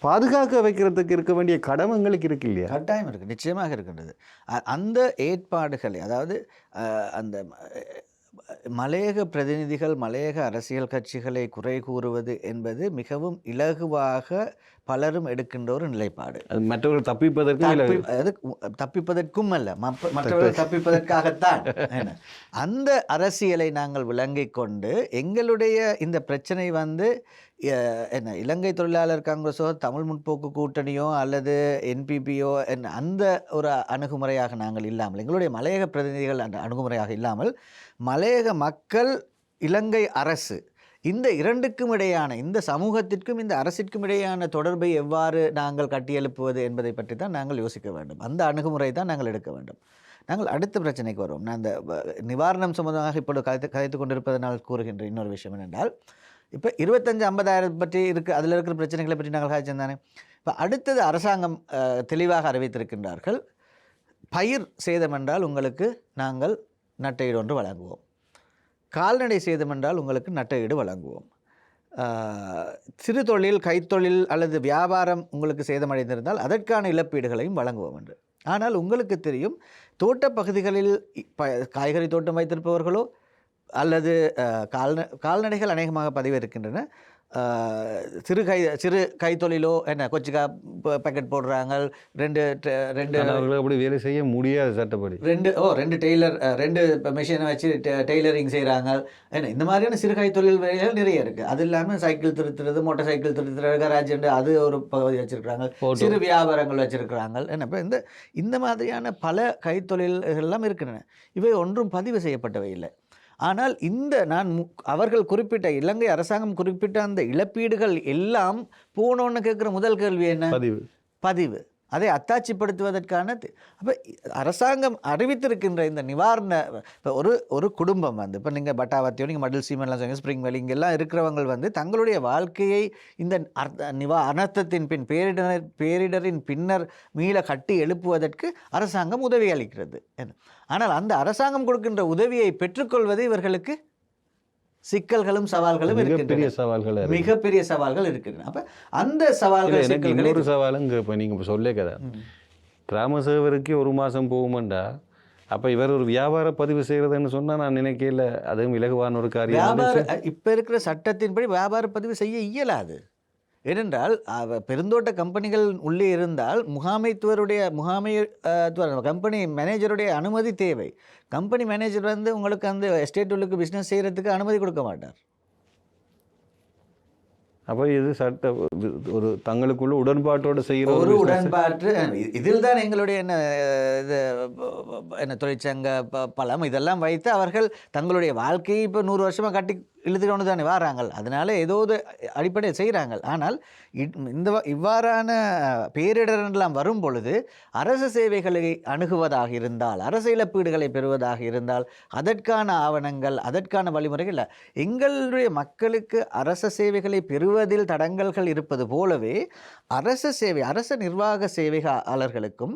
பாதுகாக்க வைக்கிறதுக்கு இருக்க வேண்டிய கடமை எங்களுக்கு இருக்கு இல்லையா? கட்டாயம் இருக்குது, நிச்சயமாக இருக்கின்றது. அந்த ஏற்பாடுகளை, அதாவது அந்த மலையக பிரதிநிதிகள் மலையக அரசியல் கட்சிகளை குறை கூறுவது என்பது மிகவும் இலகுவாக பலரும் எடுக்கின்ற ஒரு நிலைப்பாடு. மற்றவர்கள் தப்பிப்பதற்கும் அல்ல, மற்றவர்கள் தப்பிப்பதற்காகத்தான். அந்த அரசியலை நாங்கள் விளங்கிக் கொண்டு எங்களுடைய இந்த பிரச்சனை இலங்கை தொழிலாளர் காங்கிரஸோ தமிழ் முற்போக்கு கூட்டணியோ அல்லது என்பிபியோ அந்த ஒரு அணுகுமுறையாக நாங்கள் இல்லாமல், எங்களுடைய மலையக பிரதிநிதிகள் அந்த அணுகுமுறையாக இல்லாமல், மலையக மக்கள், இலங்கை அரசு, இந்த இரண்டுக்கும் இடையான, இந்த சமூகத்திற்கும் இந்த அரசிற்கும் இடையான தொடர்பை எவ்வாறு நாங்கள் கட்டியெழுப்புவது என்பதை பற்றி தான் நாங்கள் யோசிக்க வேண்டும். அந்த அணுகுமுறை தான் நாங்கள் எடுக்க வேண்டும். நாங்கள் அடுத்த பிரச்சனைக்கு வருவோம். நான் அந்த நிவாரணம் சம்பந்தமாக இப்பொழுது கதைத்து கொண்டிருப்பதனால் கூறுகின்ற இன்னொரு விஷயம் என்னென்றால், இப்போ 25-50 பற்றி அதில் இருக்கிற பிரச்சனைகளை பற்றி நாங்கள் காய்ச்சிருந்தானே. இப்போ அடுத்தது அரசாங்கம் தெளிவாக அறிவித்திருக்கின்றார்கள், பயிர் சேதம் என்றால் உங்களுக்கு நாங்கள் நட்டையீடு ஒன்று வழங்குவோம், கால்நடை சேதம் என்றால் உங்களுக்கு நட்டையீடு வழங்குவோம், சிறு தொழில், கைத்தொழில் அல்லது வியாபாரம் உங்களுக்கு சேதமடைந்திருந்தால் அதற்கான இழப்பீடுகளையும் வழங்குவோம் என்று. ஆனால் உங்களுக்கு தெரியும், தோட்டப்பகுதிகளில் காய்கறி தோட்டம் வைத்திருப்பவர்களோ அல்லது கால்நடைகள் அநேகமாக பதிவு இருக்கின்றன, சிறு கைத்தொழிலோ என்ன கொச்சிக்கா பேக்கெட் போடுறாங்க, ரெண்டு அவர்கள் அப்படி வேலை செய்ய முடியாது சட்டப்படி. ரெண்டு டெய்லர், ரெண்டு மிஷினை வச்சு டெய்லரிங் செய்கிறாங்க. ஏன்னா இந்த மாதிரியான சிறு கைத்தொழில் வேலைகள் நிறைய இருக்குது. அது இல்லாமல் சைக்கிள் திருத்துறது, மோட்டார் சைக்கிள் திருத்துறது, கராஜ் அது ஒரு பகுதி வச்சுருக்கிறாங்க, சிறு வியாபாரங்கள் வச்சுருக்கிறாங்க. என்ன இப்போ இந்த மாதிரியான பல கைத்தொழில்கள் எல்லாம் இருக்கின்றன. இவை ஒன்றும் பதிவு செய்யப்பட்டவை இல்லை. ஆனால் அவர்கள் குறிப்பிட்ட, இலங்கை அரசாங்கம் குறிப்பிட்ட அந்த இழப்பீடுகள் எல்லாம் போனோன்னு கேட்குற முதல் கேள்வி என்ன? பதிவு. அதை அத்தாட்சிப்படுத்துவதற்கான அப்போ அரசாங்கம் அறிவித்திருக்கின்ற இந்த நிவாரண, இப்போ ஒரு குடும்பம் இப்போ நீங்கள் பட்டாவத்தியோ, நீங்கள் மடில் சீமெல்லாம் சொன்னீங்க, ஸ்ப்ரிங் வேலி, இங்கெல்லாம் இருக்கிறவங்க தங்களுடைய வாழ்க்கையை இந்த அனர்த்தத்தின் பின், பேரிடரின் பின்னர் மீள கட்டி எழுப்புவதற்கு அரசாங்கம் உதவி அளிக்கிறது. ஆனால் அந்த அரசாங்கம் கொடுக்கின்ற உதவியை பெற்றுக்கொள்வது இவர்களுக்கு சிக்கல்களும் சவால்களும் இருக்கின்றன, மிகப்பெரிய சவால்கள் இருக்கின்றன. அப்ப அந்த சவால்கள், இன்னொரு சவாலும் இப்போ நீங்கள் சொல்லே கதை, கிராம சேவருக்கு 1 மாதம் போகுமெண்டா, அப்போ இவர் ஒரு வியாபார பதிவு செய்கிறதுன்னு சொன்னால் நான் நினைக்கல அதுவும் இலகுவான ஒரு காரியம். இப்போ இருக்கிற சட்டத்தின்படி வியாபார பதிவு செய்ய இயலாது. ஏனென்றால் பெருந்தோட்ட கம்பெனிகள் உள்ளே இருந்தால் கம்பெனி மேனேஜருடைய அனுமதி தேவை. கம்பெனி மேனேஜர் உங்களுக்கு அந்த எஸ்டேட் உள்ளுக்கு பிஸ்னஸ் செய்கிறதுக்கு அனுமதி கொடுக்க மாட்டார். அப்போ இது சட்ட ஒரு தங்களுக்குள்ள உடன்பாட்டோடு செய்கிற ஒரு உடன்பாட்டு. இதில் தான் எங்களுடைய என்ன தொழிற்சங்க பலம் இதெல்லாம் வைத்து அவர்கள் தங்களுடைய வாழ்க்கையை இப்போ 100 வருஷமாக கட்டி இழுத்துக்கொண்டு தானே வராங்க. அதனால ஏதோ ஒரு அடிப்படையை செய்கிறாங்க. ஆனால் இவ்வாறான பேரிடரெல்லாம் வரும் பொழுது அரசு சேவைகளை அணுகுவதாக இருந்தால், அரசு இழப்பீடுகளை பெறுவதாக இருந்தால் அதற்கான ஆவணங்கள், அதற்கான வழிமுறைகள் இல்லை. எங்களுடைய மக்களுக்கு அரச சேவைகளை பெறுவதில் தடங்கல்கள் இருப்பது போலவே அரச நிர்வாக சேவையாளர்களுக்கும்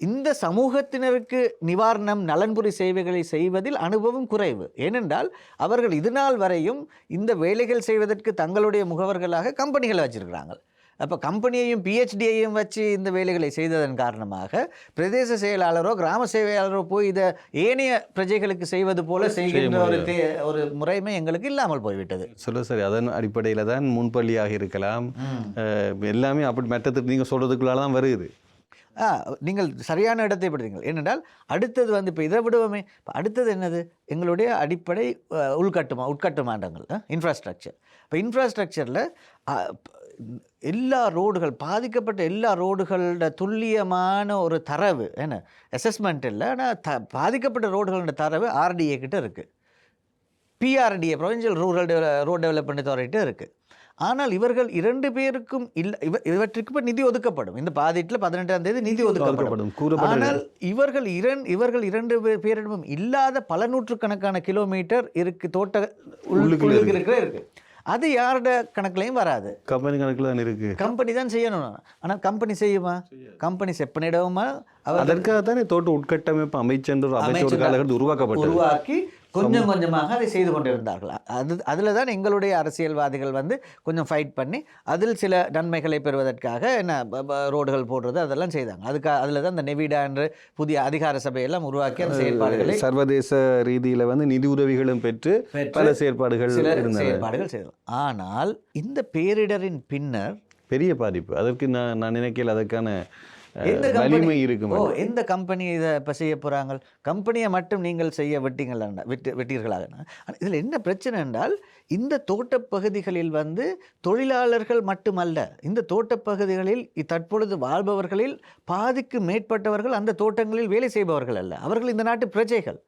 இந்த சமூகத்தினருக்கு நிவாரணம், நலன்புரி சேவைகளை செய்வதில் அனுபவம் குறைவு. ஏனென்றால் அவர்கள் இதுநாள் வரையும் இந்த வேலைகள் செய்வதற்கு தங்களுடைய முகவர்களாக கம்பெனிகளை வச்சிருக்கிறாங்க. அப்போ கம்பெனியையும் பிஹெச்டியையும் வச்சு இந்த வேலைகளை செய்ததன் காரணமாக பிரதேச செயலாளரோ கிராம சேவையாளரோ போய் இதை ஏனைய பிரஜைகளுக்கு செய்வது போல செய்கின்ற ஒரு முறைமை எங்களுக்கு இல்லாமல் போய்விட்டது. சரி, அதன் அடிப்படையில் தான் முன்பள்ளியாக இருக்கலாம், எல்லாமே அப்படி மெட்டத்துக்கு நீங்கள் சொல்கிறதுக்குள்ளால தான் வருது. நீங்கள் சரியான இடத்தை படுத்தீங்கள். ஏனென்றால் அடுத்தது இப்போ இதை விடுவோமே, இப்போ அடுத்தது என்னது? எங்களுடைய அடிப்படை உட்கட்டுமானங்கள், இன்ஃப்ராஸ்ட்ரக்சர். இப்போ இன்ஃப்ராஸ்ட்ரக்சரில் எல்லா ரோடுகள், பாதிக்கப்பட்ட எல்லா ரோடுகளோட துல்லியமான ஒரு தரவு அசஸ்மெண்ட் இல்லை. ஆனால் பாதிக்கப்பட்ட ரோடுகளோட தரவு RDA கிட்ட இருக்குது, PRDA provincial rural road development authority இருக்குது. ஆனால் இவர்கள் 2 பேருக்கும் இல்லை. இவற்றுக்கு இப்போ நிதி ஒதுக்கப்படும். இந்த பாதிட்டில் 18ஆம் தேதி நிதி ஒதுக்கப்படும். ஆனால் இவர்கள் 2 பேரிடமும் இல்லாத பல நூற்றுக்கணக்கான கிலோமீட்டர் இருக்கு, தோட்ட உள்ளுக்குள்ள இருக்கு. அது யாரோட கணக்குலையும் வராது, கம்பெனி கணக்கில் தான் இருக்கு. கம்பெனி தான் செய்யணும். ஆனால் கம்பெனி செய்யுமா? கம்பெனி செப்பனிடவுமா? அதற்காக தானே தோட்ட உட்கட்டமைப்பு அமைச்சர் உருவாக்கி கொஞ்சம் கொஞ்சமாக அதை செய்து கொண்டிருந்தார்கள். அதில் தான் எங்களுடைய அரசியல்வாதிகள் கொஞ்சம் ஃபைட் பண்ணி அதில் சில நன்மைகளை பெறுவதற்காக ரோடுகள் போடுறது அதெல்லாம் செய்தாங்க. அதில் தான் இந்த நெவிடா என்ற புதிய அதிகார சபையெல்லாம் உருவாக்கி அந்த செயல்பாடுகளை சர்வதேச ரீதியில் நிதி உதவிகளும் பெற்று பல செயல்பாடுகள் செய்தோம். ஆனால் இந்த பேரிடரின் பின்னர் பெரிய பாதிப்பு, அதற்கு நான் நினைக்கல அதற்கான வலிமை இருக்கும். எந்த கம்பெனி இதை இப்போ செய்ய போகிறாங்க? கம்பெனியை மட்டும் நீங்கள் செய்ய விட்டீர்களாக. இதில் என்ன பிரச்சனை என்றால், இந்த தோட்டப்பகுதிகளில் தொழிலாளர்கள் மட்டுமல்ல, இந்த தோட்டப்பகுதிகளில் தற்பொழுது வாழ்பவர்களில் பாதிக்கு மேற்பட்டவர்கள் அந்த தோட்டங்களில் வேலை செய்பவர்கள் அல்ல, அவர்கள் இந்த நாட்டு பிரஜைகள்.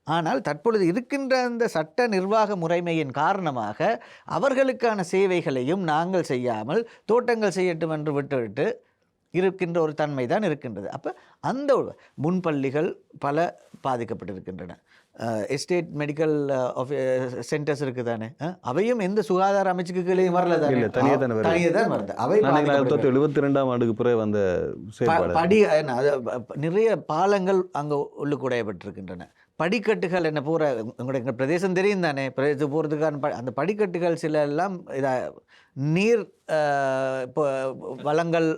ஆனால் தற்பொழுது இருக்கின்ற அந்த சட்ட நிர்வாக முறைமையின் காரணமாக அவர்களுக்கான சேவைகளையும் நாங்கள் செய்யாமல் தோட்டங்கள் செய்யட்டும் என்று விட்டுவிட்டு இருக்கின்ற ஒரு தன்மை தான் இருக்கின்றது. அப்போ அந்த முன்பள்ளிகள் பல பாதிக்கப்பட்டிருக்கின்றன. எஸ்டேட் மெடிக்கல் சென்டர்ஸ் இருக்குது தானே, அவையும் எந்த சுகாதார அமைச்சுக்கு கீழே வரல தானே, தனியாக தான் வருது. அவை 1972ஆம் ஆண்டுக்கு பிறகு வந்த படி நிறைய பாலங்கள் அங்கே உள்ளுக்குடையப்பட்டிருக்கின்றன. படிக்கட்டுகள் உங்களுக்கு பிரதேசம் தெரியும் தானே, பிரதேசம் போகிறதுக்கான அந்த படிக்கட்டுகள் சில எல்லாம் நீர் இப்போ வளங்கள்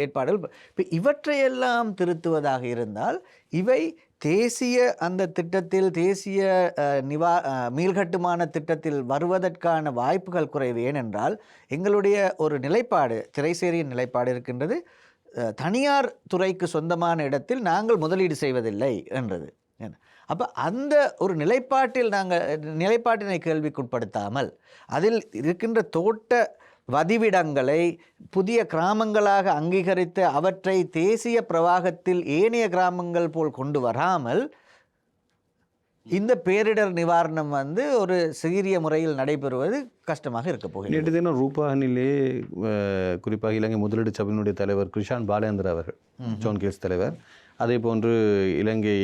ஏற்பாடுகள். இப்போ இவற்றையெல்லாம் திருத்துவதாக இருந்தால் இவை தேசிய அந்த திட்டத்தில் தேசிய மீள்கட்டுமான திட்டத்தில் வருவதற்கான வாய்ப்புகள் குறைவு. ஏனென்றால் எங்களுடைய ஒரு நிலைப்பாடு, திரைசேரியின் நிலைப்பாடு இருக்கின்றது, தனியார் துறைக்கு சொந்தமான இடத்தில் நாங்கள் முதலீடு செய்வதில்லை என்றது. அப்போ அந்த ஒரு நிலைப்பாட்டினை கேள்விக்குட்படுத்தாமல் அதில் இருக்கின்ற தோட்ட வதிவிடங்களை புதிய கிராமங்களாக அங்கீகரித்து அவற்றை தேசிய பிரவாகத்தில் ஏனைய கிராமங்கள் போல் கொண்டு வராமல் இந்த பேரிடர் நிவாரணம் ஒரு சீரிய முறையில் நடைபெறுவது கஷ்டமாக இருக்க போகிறது. நேற்று தினம் ரூபானிலே குறிப்பாக இலங்கை முதலீடு சபையினுடைய தலைவர் கிருஷான் பாலேந்திர அவர்கள், ஜோன் கேஸ் தலைவர், அதே போன்று இலங்கை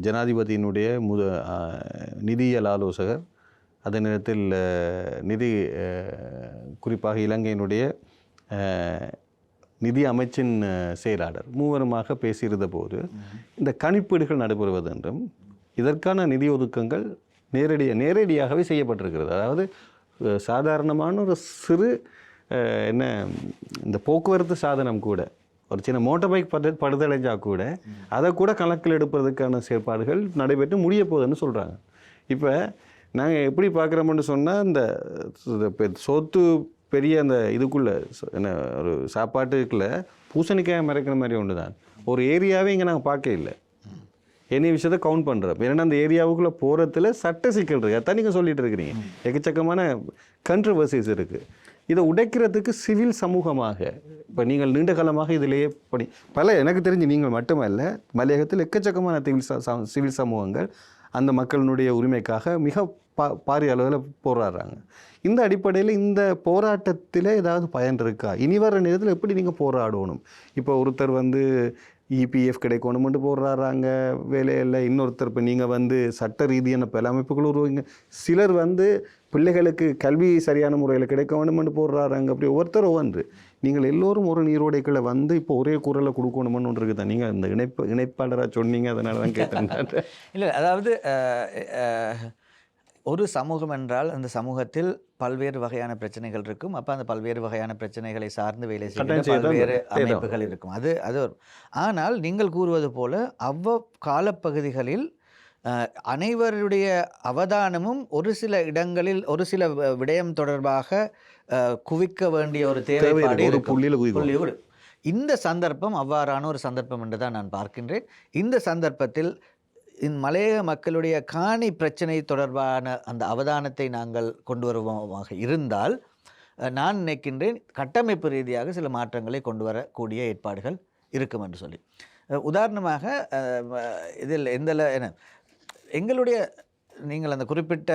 ஜனாதிபதியினுடைய நிதியியல் ஆலோசகர், அதே நேரத்தில் குறிப்பாக இலங்கையினுடைய நிதி அமைச்சின் செயலாளர் மூவருமாக பேசியிருந்த போது இந்த கணிப்பீடுகள் நடைபெறுவது என்றும் இதற்கான நிதி ஒதுக்கங்கள் நேரடியாகவே செய்யப்பட்டிருக்கிறது. அதாவது சாதாரணமான ஒரு சிறு இந்த போக்குவரத்து சாதனம் கூட, ஒரு சின்ன மோட்டார் பைக் படுதடைஞ்சால் கூட அதை கூட கணக்கில் எடுப்பதற்கான செயற்பாடுகள் நடைபெற்று முடிய போகுதுன்னு சொல்கிறாங்க. இப்போ நாங்கள் எப்படி பார்க்குறோம்னு சொன்னால், இந்த சொத்து பெரிய அந்த இதுக்குள்ளே ஒரு சாப்பாட்டுக்குள்ளே பூசணிக்காய் மறைக்கிற மாதிரி ஒன்று தான். ஒரு ஏரியாவே இங்கே நாங்கள் பார்க்க இல்லை. என்ன விஷயத்தை கவுண்ட் பண்ணுறோம். ஏன்னா அந்த ஏரியாவுக்குள்ளே போகிறதுல சட்ட சிக்கல் இருக்குது. அதான் நீங்கள் சொல்லிட்டு இருக்கிறீங்க. எக்கச்சக்கமான கண்ட்ரவர்சிஸ் இருக்குது. இதை உடைக்கிறதுக்கு சிவில் சமூகமாக இப்போ நீங்கள் நீண்ட காலமாக இதிலேயே எனக்கு தெரிஞ்சு நீங்கள் மட்டுமல்ல, மலையகத்தில் எக்கச்சக்கமான சிவில் சமூகங்கள் அந்த மக்களினுடைய உரிமைக்காக மிக பாரிய அளவில் போராடுறாங்க. இந்த அடிப்படையில் இந்த போராட்டத்தில் ஏதாவது பயன் இருக்கா? இனி வர நேரத்தில் எப்படி நீங்கள் போராடணும்? இப்போ ஒருத்தர் இபிஎஃப் கிடைக்கணும்னு போடுறாங்க வேலையில், இன்னொருத்தர் இப்போ நீங்கள் சட்ட ரீதியான பல அமைப்புகள் உருவாங்க, சிலர் பிள்ளைகளுக்கு கல்வி சரியான முறையில் கிடைக்க வேணும்னு போடுறாங்க. அப்படி ஒவ்வொருத்தர் ஒவ்வொன்று. நீங்கள் எல்லோரும் ஒரு நீரோடைக்குள்ளே இப்போ ஒரே குரலை கொடுக்கணும்னு ஒன்று இருக்குது. நீங்கள் அந்த இணைப்பாளராக சொன்னீங்க, அதனால தான் கேட்டேன். இல்லை, அதாவது ஒரு சமூகம் என்றால் அந்த சமூகத்தில் பல்வேறு வகையான பிரச்சனைகள் இருக்கும். அப்போ அந்த பல்வேறு வகையான பிரச்சனைகளை சார்ந்து வேலை செய்ய பல்வேறு அமைப்புகள் இருக்கும். அது ஆனால் நீங்கள் கூறுவது போல காலப்பகுதிகளில் அனைவருடைய அவதானமும் ஒரு சில இடங்களில் ஒரு சில விடயம் தொடர்பாக குவிக்க வேண்டிய ஒரு தேவைப்பாடு. இந்த சந்தர்ப்பம் அவ்வாறான ஒரு சந்தர்ப்பம் என்று தான் நான் பார்க்கின்றேன். இந்த சந்தர்ப்பத்தில் மலையக மக்களுடைய காணி பிரச்சனை தொடர்பான அந்த அவதானத்தை நாங்கள் கொண்டு வருவோமாக இருந்தால் நான் நினைக்கின்றேன் கட்டமைப்பு ரீதியாக சில மாற்றங்களை கொண்டு வரக்கூடிய ஏற்பாடுகள் இருக்கும் என்று சொல்லி. உதாரணமாக இதில் எங்களுடைய நீங்கள் அந்த குறிப்பிட்ட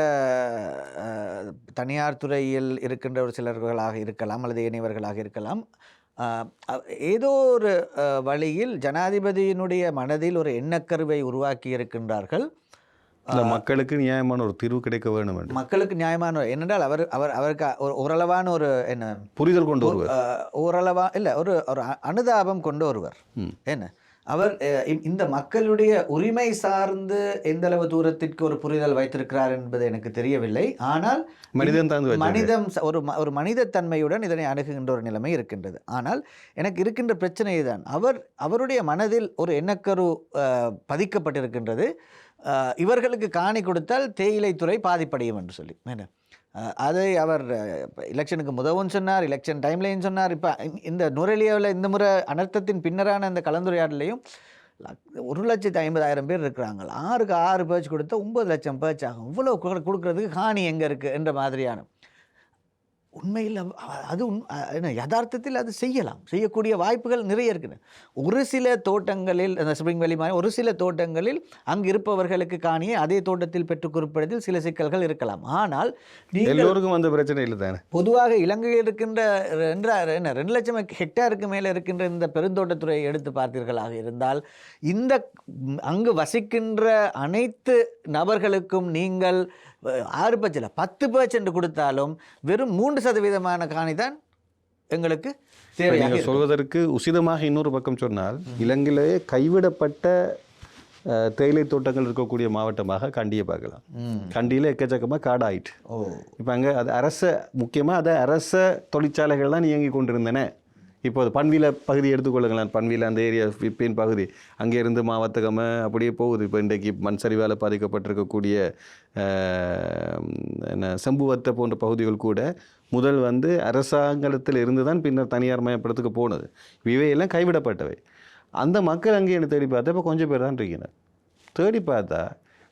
தனியார் துறையில் இருக்கின்ற ஒரு சிலர்களாக இருக்கலாம் அல்லது ஏனையவர்களாக இருக்கலாம், ஏதோ ஒரு வழியில் ஜனாதிபதியினுடைய மனதில் ஒரு எண்ணக்கருவை உருவாக்கி இருக்கின்றார்கள். மக்களுக்கு நியாயமான ஒரு தீர்வு கிடைக்க வேண்டும். மக்களுக்கு நியாயமான என்னென்றால் அவருக்கு ஓரளவான ஒரு புரிதல் கொண்டு வருவர், ஓரளவா இல்லை ஒரு அனுதாபம் கொண்டு வருவர். அவர் இந்த மக்களுடைய உரிமை சார்ந்து எந்த அளவு தூரத்திற்கு ஒரு புரிதல் வைத்திருக்கிறார் என்பது எனக்கு தெரியவில்லை. ஆனால் ஒரு மனிதத்தன்மையுடன் இதனை அணுகுகின்ற ஒரு நிலைமை இருக்கின்றது. ஆனால் எனக்கு இருக்கின்ற பிரச்சனை தான், அவருடைய மனதில் ஒரு எண்ணக்கரு பதிக்கப்பட்டிருக்கின்றது. இவர்களுக்கு காணி கொடுத்தால் தேயிலைத்துறை பாதிப்படையும் என்று சொல்லி. அதை அவர் எலெக்ஷனுக்கு முதவும் சொன்னார், எலெக்ஷன் டைம்லையும் சொன்னார். இப்போ இந்த நுரலியாவில் இந்த முறை அனர்த்தத்தின் பின்னரான இந்த கலந்துரையாடலையும் 1,50,000 பேர் இருக்கிறாங்க. 6 பேர்ச் கொடுத்தா 9 லட்சம் பேர்ச் ஆகும். இவ்வளோ கொடுக்குறதுக்கு காணி எங்கே இருக்குது என்ற மாதிரியான உண்மையில் அது யதார்த்தத்தில் அது செய்யக்கூடிய வாய்ப்புகள் நிறைய இருக்குது. ஒரு சில தோட்டங்களில் அந்த ஸ்ப்ரிங் வேலி மாதிரி ஒரு சில தோட்டங்களில் அங்கு இருப்பவர்களுக்கு காணியை அதே தோட்டத்தில் பெற்றுக் கொடுப்பதில் சில சிக்கல்கள் இருக்கலாம். ஆனால் எல்லோருக்கும் அந்த பிரச்சனை இல்லை தானே. பொதுவாக இலங்கையில் இருக்கின்ற 2 லட்சம் ஹெக்டேருக்கு மேலே இருக்கின்ற இந்த பெருந்தோட்டத்துறையை எடுத்து பார்த்தீர்களாக இருந்தால் இந்த அங்கு வசிக்கின்ற அனைத்து நபர்களுக்கும் நீங்கள் 6% 10% கொடுத்தாலும் வெறும் 3% காணிதான் எங்களுக்கு தேவையாக. சொல்வதற்கு உசிதமாக இன்னொரு பக்கம் சொன்னால், இலங்கையிலே கைவிடப்பட்ட தேயிலை தோட்டங்கள் இருக்கக்கூடிய மாவட்டமாக கண்டியை பார்க்கலாம். கண்டியில் எக்கச்சக்கமாக காடாயிட்டு. இப்போ அங்கே அது முக்கியமாக அது அரச தொழிற்சாலைகள் தான் இயங்கி கொண்டிருந்தன. இப்போ அது பன்வில பகுதி எடுத்துக்கொள்ளுங்களேன். பன்வில அந்த ஏரியா பின் பகுதி அங்கே இருந்து மாவட்டகம அப்படியே போகுது. இப்போ இன்றைக்கு மண் சரிவால் பாதிக்கப்பட்டிருக்கக்கூடிய செம்புவத்தை போன்ற பகுதிகள் கூட முதல் அரசாங்கத்தில் இருந்து தான் பின்னர் தனியார் மயப்படத்துக்கு போனது. இவையெல்லாம் கைவிடப்பட்டவை. அந்த மக்கள் அங்கே என்ன தேடி பார்த்தா இப்போ கொஞ்சம் பேர் தான் இருக்கிறார். தேடி பார்த்தா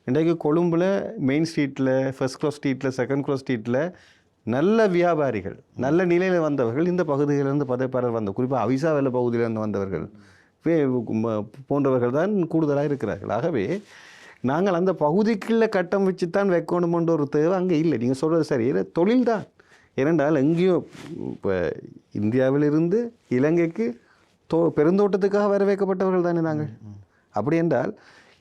இன்றைக்கு கொழும்பில் மெயின் ஸ்ட்ரீட்டில், ஃபர்ஸ்ட் க்ளாஸ் ஸ்ட்ரீட்டில், செகண்ட் க்ளாஸ் ஸ்ட்ரீட்டில் நல்ல வியாபாரிகள், நல்ல நிலையில் வந்தவர்கள், இந்த பகுதியிலிருந்து பதைப்பாளர் வந்த, குறிப்பாக அவிசாவெல்ல பகுதியிலிருந்து வந்தவர்கள் போன்றவர்கள் தான் கூடுதலாக இருக்கிறார்கள். ஆகவே நாங்கள் அந்த பகுதிக்குள்ளே கட்டம் வச்சு தான் வைக்கணுமென்ற ஒரு தேவை அங்கே இல்லை. நீங்கள் சொல்கிறது சரி, தொழில் தான். ஏனென்றால் எங்கேயோ இப்போ இந்தியாவிலிருந்து இலங்கைக்கு பெருந்தோட்டத்துக்காக வரவேற்கப்பட்டவர்கள் தானே நாங்கள். அப்படி என்றால்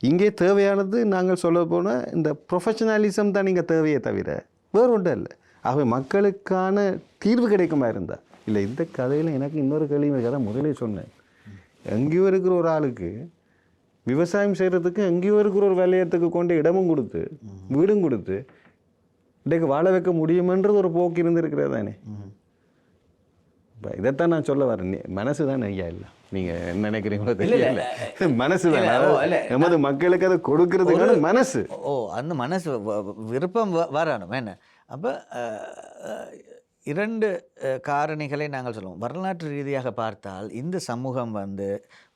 இங்கே தேவையானது நாங்கள் சொல்ல போனால் இந்த ப்ரொஃபஷனலிசம் தான் இங்கே தேவையே தவிர வேறு ஒன்றும் இல்லை. ஆகவே மக்களுக்கான தீர்வு கிடைக்குமா இருந்தால் இல்லை. இந்த கதையில் எனக்கு இன்னொரு கேள்வி கதை முதலே சொன்னேன். எங்கேயோ இருக்கிற ஒரு ஆளுக்கு விவசாயம் செய்கிறதுக்கு எங்கேயோ இருக்கிற ஒரு வேலையத்துக்கு கொண்டு இடமும் கொடுத்து வீடும் கொடுத்து இன்றைக்கு வாழ வைக்க முடியுமென்றது ஒரு போக்கு இருந்திருக்கிறது தானே. இப்போ இதைத்தான் நான் சொல்ல வரேன். மனசு தான் ஐயா இல்லை, நீங்கள் என்ன நினைக்கிறீங்களோ தெரியல. மனசு தான் எமது மக்களுக்கு அதை கொடுக்கறதுக்கான மனசு. அந்த மனசு விருப்பம் வரணும் என்ன. அப்போ இரண்டு காரணிகளை நாங்கள் சொல்லுவோம். வரலாற்று ரீதியாக பார்த்தால் இந்த சமூகம்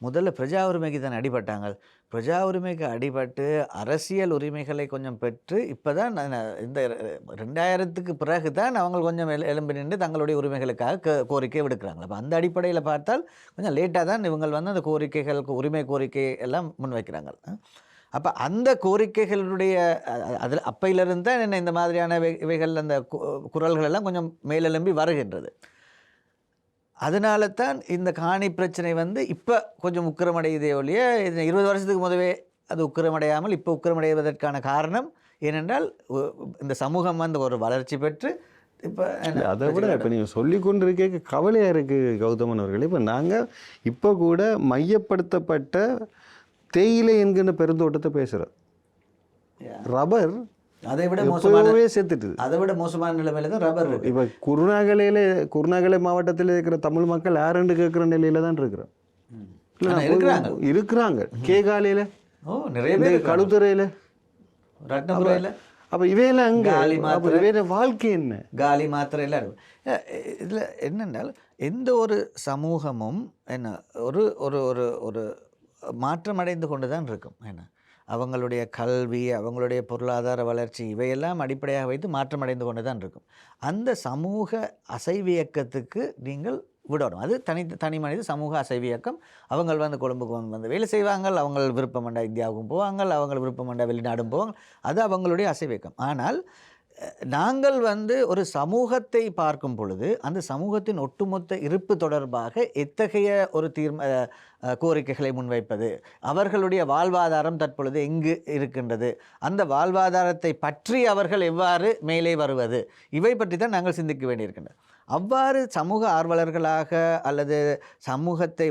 முதல்ல பிரஜா உரிமைக்கு தான் அடிபட்டாங்க. பிரஜா உரிமைக்கு அடிபட்டு அரசியல் உரிமைகளை கொஞ்சம் பெற்று இப்போ தான் இந்த 2000க்கு பிறகு தான் அவங்க கொஞ்சம் எழும்பி நின்று தங்களுடைய உரிமைகளுக்காக கோரிக்கை விடுக்கிறாங்க. அப்போ அந்த அடிப்படையில் பார்த்தால் கொஞ்சம் லேட்டாக தான் இவங்க அந்த கோரிக்கைகளுக்கு உரிமை கோரிக்கை எல்லாம் முன்வைக்கிறாங்க. அப்போ அந்த கோரிக்கைகளுடைய அதில் அப்பையிலிருந்து தான் என்ன இந்த மாதிரியான இவைகள் அந்த குரல்கள் எல்லாம் கொஞ்சம் மேலெலும்பி வருகின்றது. அதனால தான் இந்த காணி பிரச்சனை இப்போ கொஞ்சம் உக்கிரமடையுதே ஒழிய 20 வருஷத்துக்கு முதவே அது உக்கிரமடையாமல் இப்போ உக்கிரமடைவதற்கான காரணம் ஏனென்றால் இந்த சமூகம் ஒரு வளர்ச்சி பெற்று இப்போ அதை விட இப்போ நீங்கள் சொல்லி கொண்டு இருக்க கவலையாக இருக்குது கௌதமன் அவர்கள். இப்போ நாங்கள் இப்போ கூட மையப்படுத்தப்பட்ட தேயிலை என்கின்ற பெருந்தோட்டத்தை பேசுகிறோம். ரப்பர் அதை விட மோசமாகவே சேர்த்துட்டு அதை விட மோசமான நிலைமையில தான் ரப்பர் இருக்குது. இப்போ குருநாகலை மாவட்டத்தில் இருக்கிற தமிழ் மக்கள் யாருன்னு கேட்குற நிலையில தான் இருக்கிறோம். இருக்கிறாங்க கேகாலையில், நிறைய பேர் கழுத்துறையில், ரத்னபுரையில். அப்போ இவையெல்லாம் அங்கே இவைய வாழ்க்கை என்ன காலி மாத்திரை எல்லாம் இருக்கும். இதில் என்னென்றால் எந்த ஒரு சமூகமும் என்ன ஒரு ஒரு ஒரு ஒரு மாற்றமடைந்து கொண்டு தான் இருக்கும். என்ன அவங்களுடைய கல்வி, அவங்களுடைய பொருளாதார வளர்ச்சி இவையெல்லாம் அடிப்படையாக வைத்து மாற்றமடைந்து கொண்டு தான் இருக்கும். அந்த சமூக அசைவியக்கத்துக்கு நீங்கள் விடணும். அது தனி மனித சமூக அசைவியக்கம். அவங்க கொழும்புக்கு வேலை செய்வாங்க, அவங்க விருப்பமண்டா இந்தியாவுக்கும் போவாங்க, அவங்க விருப்பமண்டா வெளிநாடும் போவாங்க. அது அவங்களுடைய அசைவியக்கம். ஆனால் நாங்கள் ஒரு சமூகத்தை பார்க்கும் பொழுது அந்த சமூகத்தின் ஒட்டுமொத்த இருப்பு தொடர்பாக எத்தகைய ஒரு கோரிக்கைகளை முன்வைப்பது, அவர்களுடைய வாழ்வாதாரம் தற்பொழுது எங்கு இருக்கின்றது, அந்த வாழ்வாதாரத்தை பற்றி அவர்கள் எவ்வாறு மேலே வருவது, இவை பற்றி தான் நாங்கள் சிந்திக்க வேண்டியிருக்கின்றது. அவ்வாறு சமூக ஆர்வலர்களாக அல்லது சமூகத்தை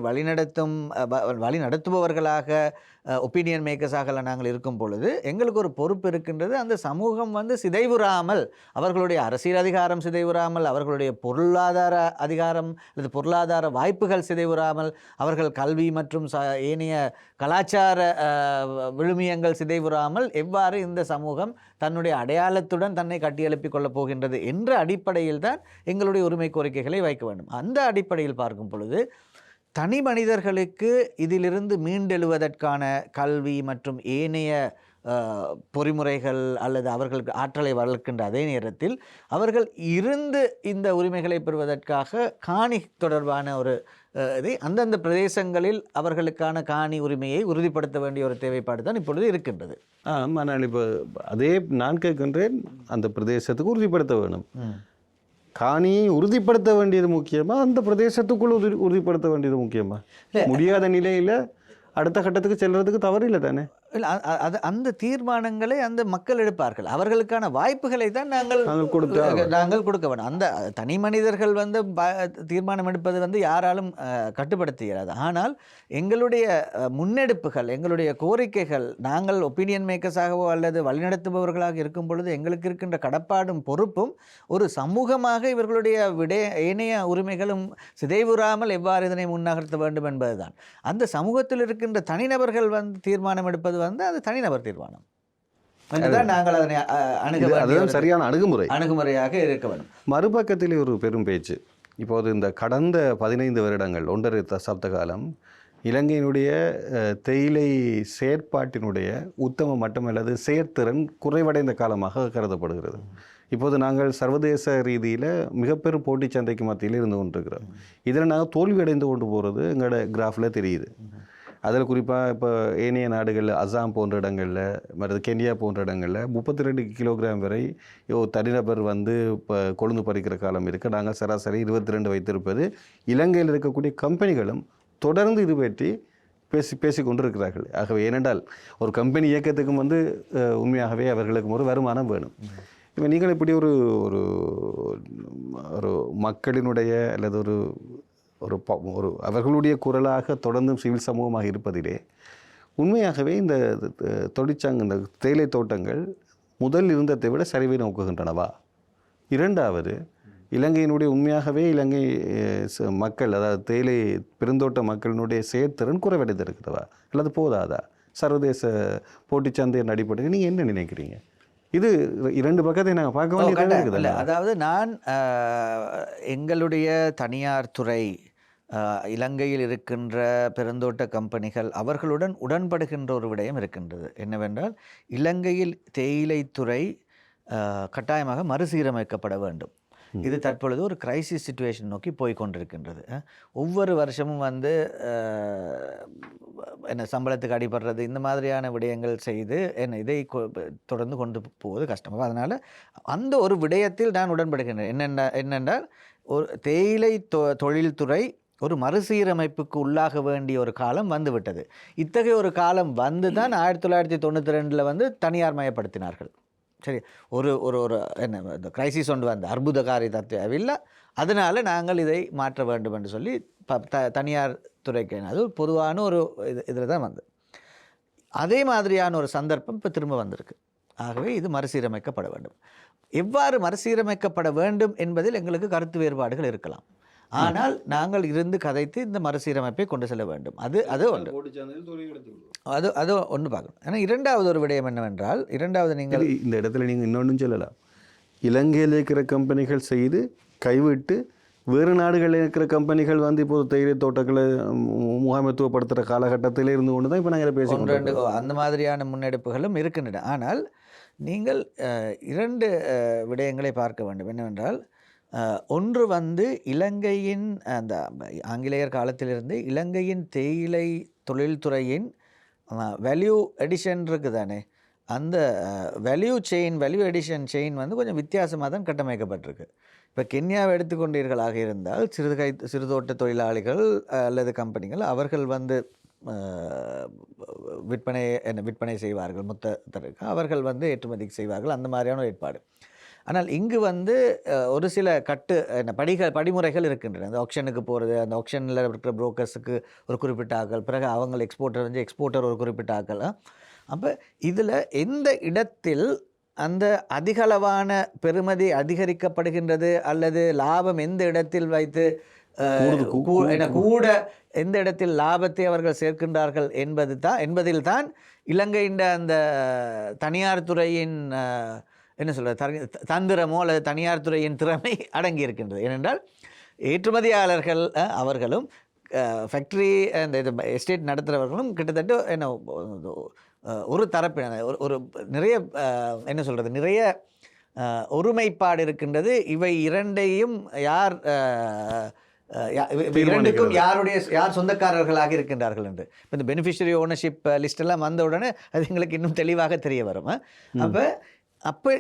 வழிநடத்துபவர்களாக ஒப்பீனியன் மேக்கர்ஸாக நாங்கள் இருக்கும் பொழுது எங்களுக்கு ஒரு பொறுப்பு இருக்கின்றது. அந்த சமூகம் சிதைவுறாமல், அவர்களுடைய அரசியல் அதிகாரம் சிதைவுறாமல், அவர்களுடைய பொருளாதார அதிகாரம் அல்லது பொருளாதார வாய்ப்புகள் சிதைவுறாமல், அவர்கள் கல்வி மற்றும் ஏனைய கலாச்சார விழுமியங்கள் சிதைவுறாமல் எவ்வாறு இந்த சமூகம் தன்னுடைய அடையாளத்துடன் தன்னை கட்டியெழுப்பிக் கொள்ளப் போகின்றது என்ற அடிப்படையில் தான் எங்களுடைய உரிமை கோரிக்கைகளை வைக்க வேண்டும். அந்த அடிப்படையில் பார்க்கும் பொழுது தனி மனிதர்களுக்கு இதிலிருந்து மீண்டெழுவதற்கான கல்வி மற்றும் ஏனைய பொறிமுறைகள் அல்லது அவர்களுக்கு ஆற்றலை வளர்க்கின்ற அதே நேரத்தில் அவர்கள் இருந்து இந்த உரிமைகளை பெறுவதற்காக காணி தொடர்பான ஒரு இதை அந்தந்த பிரதேசங்களில் அவர்களுக்கான காணி உரிமையை உறுதிப்படுத்த வேண்டிய ஒரு தேவைப்பாடு தான் இப்பொழுது இருக்கின்றது. ஆனால் இப்போ அதே நான் கேட்கின்றேன், அந்த பிரதேசத்துக்கு உறுதிப்படுத்த வேணும். காணியை உறுதிப்படுத்த வேண்டியது முக்கியமா, அந்த பிரதேசத்துக்குள்ள உறுதிப்படுத்த வேண்டியது முக்கியமா? முடியாத நிலையில் அடுத்த கட்டத்துக்கு செல்றதுக்கு தவறு இல்லை தானே. இல்லை அது அந்த தீர்மானங்களை அந்த மக்கள் எடுப்பார்கள். அவர்களுக்கான வாய்ப்புகளை தான் நாங்கள் கொடுக்க வேணும். அந்த தனி மனிதர்கள் வந்து தீர்மானம் எடுப்பது வந்து யாராலும் கட்டுப்படுத்த இயலாது. ஆனால் எங்களுடைய முன்னெடுப்புகள், எங்களுடைய கோரிக்கைகள், நாங்கள் ஒப்பீனியன் மேக்கர்ஸாகவோ அல்லது வழிநடத்துபவர்களாக இருக்கும் பொழுது எங்களுக்கு இருக்கின்ற கடப்பாடும் பொறுப்பும் ஒரு சமூகமாக இவர்களுடைய ஏனைய உரிமைகளும் சிதைவுறாமல் எவ்வாறு இதனை முன்னகர்த்த வேண்டும் என்பதுதான். அந்த சமூகத்தில் இருக்கின்ற தனிநபர்கள் வந்து தீர்மானம் எடுப்பது வந்து அது தனிநபர் தீர்மானம். அதுதான் நாங்கள் அதனை சரியான அணுகுமுறையாக இருக்க வேண்டும். மறுபக்கத்தில் ஒரு பெரும் பேச்சு இப்போது இந்த கடந்த 15 வருடங்கள் 1.5 தசாப்த காலம் இலங்கையினுடைய தேயிலை செயற்பாட்டினுடைய உத்தம மட்டம் அல்லது செயற்திறன் குறைவடைந்த காலமாக கருதப்படுகிறது. இப்போது நாங்கள் சர்வதேச ரீதியில் மிகப்பெரும் போட்டி சந்தைக்கு மத்தியில் இருந்து கொண்டிருக்கிறோம். இதில் நாங்கள் தோல்வி அடைந்து கொண்டு போகிறது எங்களோட கிராஃபில் தெரியுது. அதில் குறிப்பாக இப்போ ஏனைய நாடுகளில் அசாம் போன்ற இடங்களில் மற்றது கென்யா போன்ற இடங்களில் 32 கிலோகிராம் வரை தனிநபர் வந்து இப்போ கொழுந்து பறிக்கிற காலம் இருக்குது. நாங்கள் சராசரி 22 வைத்திருப்பது. இலங்கையில் இருக்கக்கூடிய கம்பெனிகளும் தொடர்ந்து இது பற்றி பேசி கொண்டிருக்கிறார்கள். ஆகவே ஏனென்றால் ஒரு கம்பெனி இயக்கத்துக்கும் வந்து உண்மையாகவே அவர்களுக்கும் ஒரு வருமானம் வேணும். இப்போ நீங்கள் இப்படி ஒரு ஒரு மக்களினுடைய அல்லது ஒரு ஒரு அவர்களுடைய குரலாக தொடர்ந்தும் சிவில் சமூகமாக இருப்பதிலே உண்மையாகவே இந்த இந்த தேயிலை தோட்டங்கள் முதல் இருந்ததை விட சரிவை நோக்குகின்றனவா? இரண்டாவது, இலங்கையினுடைய உண்மையாகவே இலங்கை மக்கள் அதாவது தேயிலை பெருந்தோட்ட மக்களினுடைய செயற்திறன் குறைவடைந்திருக்கிறதா அல்லது போதாதா? சர்வதேச போட்டிச்சந்தையின் அடிப்படையில் நீங்கள் என்ன நினைக்கிறீங்க? இது 2 பக்கத்தை நாங்கள் பார்க்க வேண்டியதாக இருக்குது. அதாவது நான் எங்களுடைய தனியார் துறை இலங்கையில் இருக்கின்ற பெருந்தோட்ட கம்பெனிகள் அவர்களுடன் உடன்படுகின்ற ஒரு விடயம் இருக்கின்றது. என்னவென்றால் இலங்கையில் தேயிலைத்துறை கட்டாயமாக மறுசீரமைக்கப்பட வேண்டும். இது தற்பொழுது ஒரு கிரைசிஸ் சிச்சுவேஷன் நோக்கி போய்கொண்டிருக்கின்றது. ஒவ்வொரு வருஷமும் வந்து என்ன சம்பளத்துக்கு அடிபடுறது இந்த மாதிரியான விடயங்கள் செய்து இதை தொடர்ந்து கொண்டு போவது கஷ்டம். அதனால் அந்த ஒரு விடயத்தில் நான் உடன்படுகின்றேன். என்னென்றால் ஒரு தேயிலை தொழில்துறை ஒரு மறுசீரமைப்புக்கு உள்ளாக வேண்டிய ஒரு காலம் வந்துவிட்டது. இத்தகைய ஒரு காலம் வந்து தான் 1992 வந்து தனியார் மயப்படுத்தினார்கள். சரி, ஒரு ஒரு என்ன இந்த கிரைசிஸ் ஒன்று வந்து அற்புதகாரி தத்துவமில்லை, அதனால் நாங்கள் இதை மாற்ற வேண்டும் என்று சொல்லி தனியார் துறைக்கு அது பொதுவான ஒரு இதில் தான் வந்து அதே மாதிரியான ஒரு சந்தர்ப்பம் இப்போ திரும்ப வந்திருக்கு. ஆகவே இது மறுசீரமைக்கப்பட வேண்டும். எவ்வாறு மறுசீரமைக்கப்பட வேண்டும் என்பதில் எங்களுக்கு கருத்து வேறுபாடுகள் இருக்கலாம். ஆனால் நாங்கள் இருந்து கதைத்து இந்த மறுசீரமைப்பை கொண்டு செல்ல வேண்டும். அது ஒன்று ஒன்று பார்க்கணும். ஆனால் இரண்டாவது ஒரு விடயம் என்னவென்றால், நீங்கள் இந்த இடத்துல நீங்கள் இன்னொன்றும் சொல்லலாம். இலங்கையில் இருக்கிற கம்பெனிகள் செய்து கைவிட்டு வேறு நாடுகளில் இருக்கிற கம்பெனிகள் வந்து இப்போது தேயிலை தோட்டங்களை முகாமைத்துவப்படுத்துகிற காலகட்டத்தில் இருந்து கொண்டு தான் இப்போ நாங்கள் பேசுகிறோம். அந்த மாதிரியான முன்னெடுப்புகளும் இருக்கின்றன. ஆனால் நீங்கள் 2 விடயங்களை பார்க்க வேண்டும். என்னவென்றால், ஒன்று வந்து இலங்கையின் அந்த ஆங்கிலேயர் காலத்திலிருந்து இலங்கையின் தேயிலை தொழில்துறையின் வேல்யூ எடிஷன் இருக்குது தானே, அந்த வேல்யூ எடிஷன் செயின் வந்து கொஞ்சம் வித்தியாசமாக தான் கட்டமைக்கப்பட்டிருக்கு. இப்போ கென்யாவை எடுத்துக்கொண்டீர்களாக இருந்தால் சிறுதோட்ட தொழிலாளிகள் அல்லது கம்பெனிகள் அவர்கள் வந்து விற்பனை செய்வார்கள், மொத்தத்திற்கு அவர்கள் வந்து ஏற்றுமதி செய்வார்கள், அந்த மாதிரியான ஒரு ஏற்பாடு. ஆனால் இங்கு வந்து ஒரு சில படிமுறைகள் இருக்கின்றன. அந்த ஆக்ஷனுக்கு போகிறது, அந்த ஆக்ஷனில் இருக்கிற புரோக்கர்ஸுக்கு ஒரு குறிப்பிட்ட ஆக்கள், பிறகு அவங்க எக்ஸ்போர்ட்டர் ஒரு குறிப்பிட்ட ஆக்கள். அப்போ இதில் எந்த இடத்தில் அந்த அதிகளவான பெறுமதி அதிகரிக்கப்படுகின்றது அல்லது லாபம் எந்த இடத்தில் வைத்து கூட எந்த இடத்தில் லாபத்தை அவர்கள் சேர்க்கின்றார்கள் என்பதில் தான் இலங்கையின் அந்த தனியார் துறையின் என்ன சொல்கிறது தந்திரமோ அல்லது தனியார் துறையின் திறமை அடங்கி இருக்கின்றது. ஏனென்றால் ஏற்றுமதியாளர்கள் அவர்களும் ஃபேக்ட்ரி அந்த இது எஸ்டேட் நடத்துகிறவர்களும் கிட்டத்தட்ட என்ன ஒரு தரப்பினர் ஒரு நிறைய என்ன சொல்கிறது நிறைய ஒருமைப்பாடு இருக்கின்றது. இவை இரண்டையும் இரண்டுக்கும் யார் சொந்தக்காரர்களாக இருக்கின்றார்கள் என்று இந்த பெனிஃபிஷரி ஓனர்ஷிப் லிஸ்டெல்லாம் வந்த உடனே அது எங்களுக்கு இன்னும் தெளிவாக தெரிய வரும்.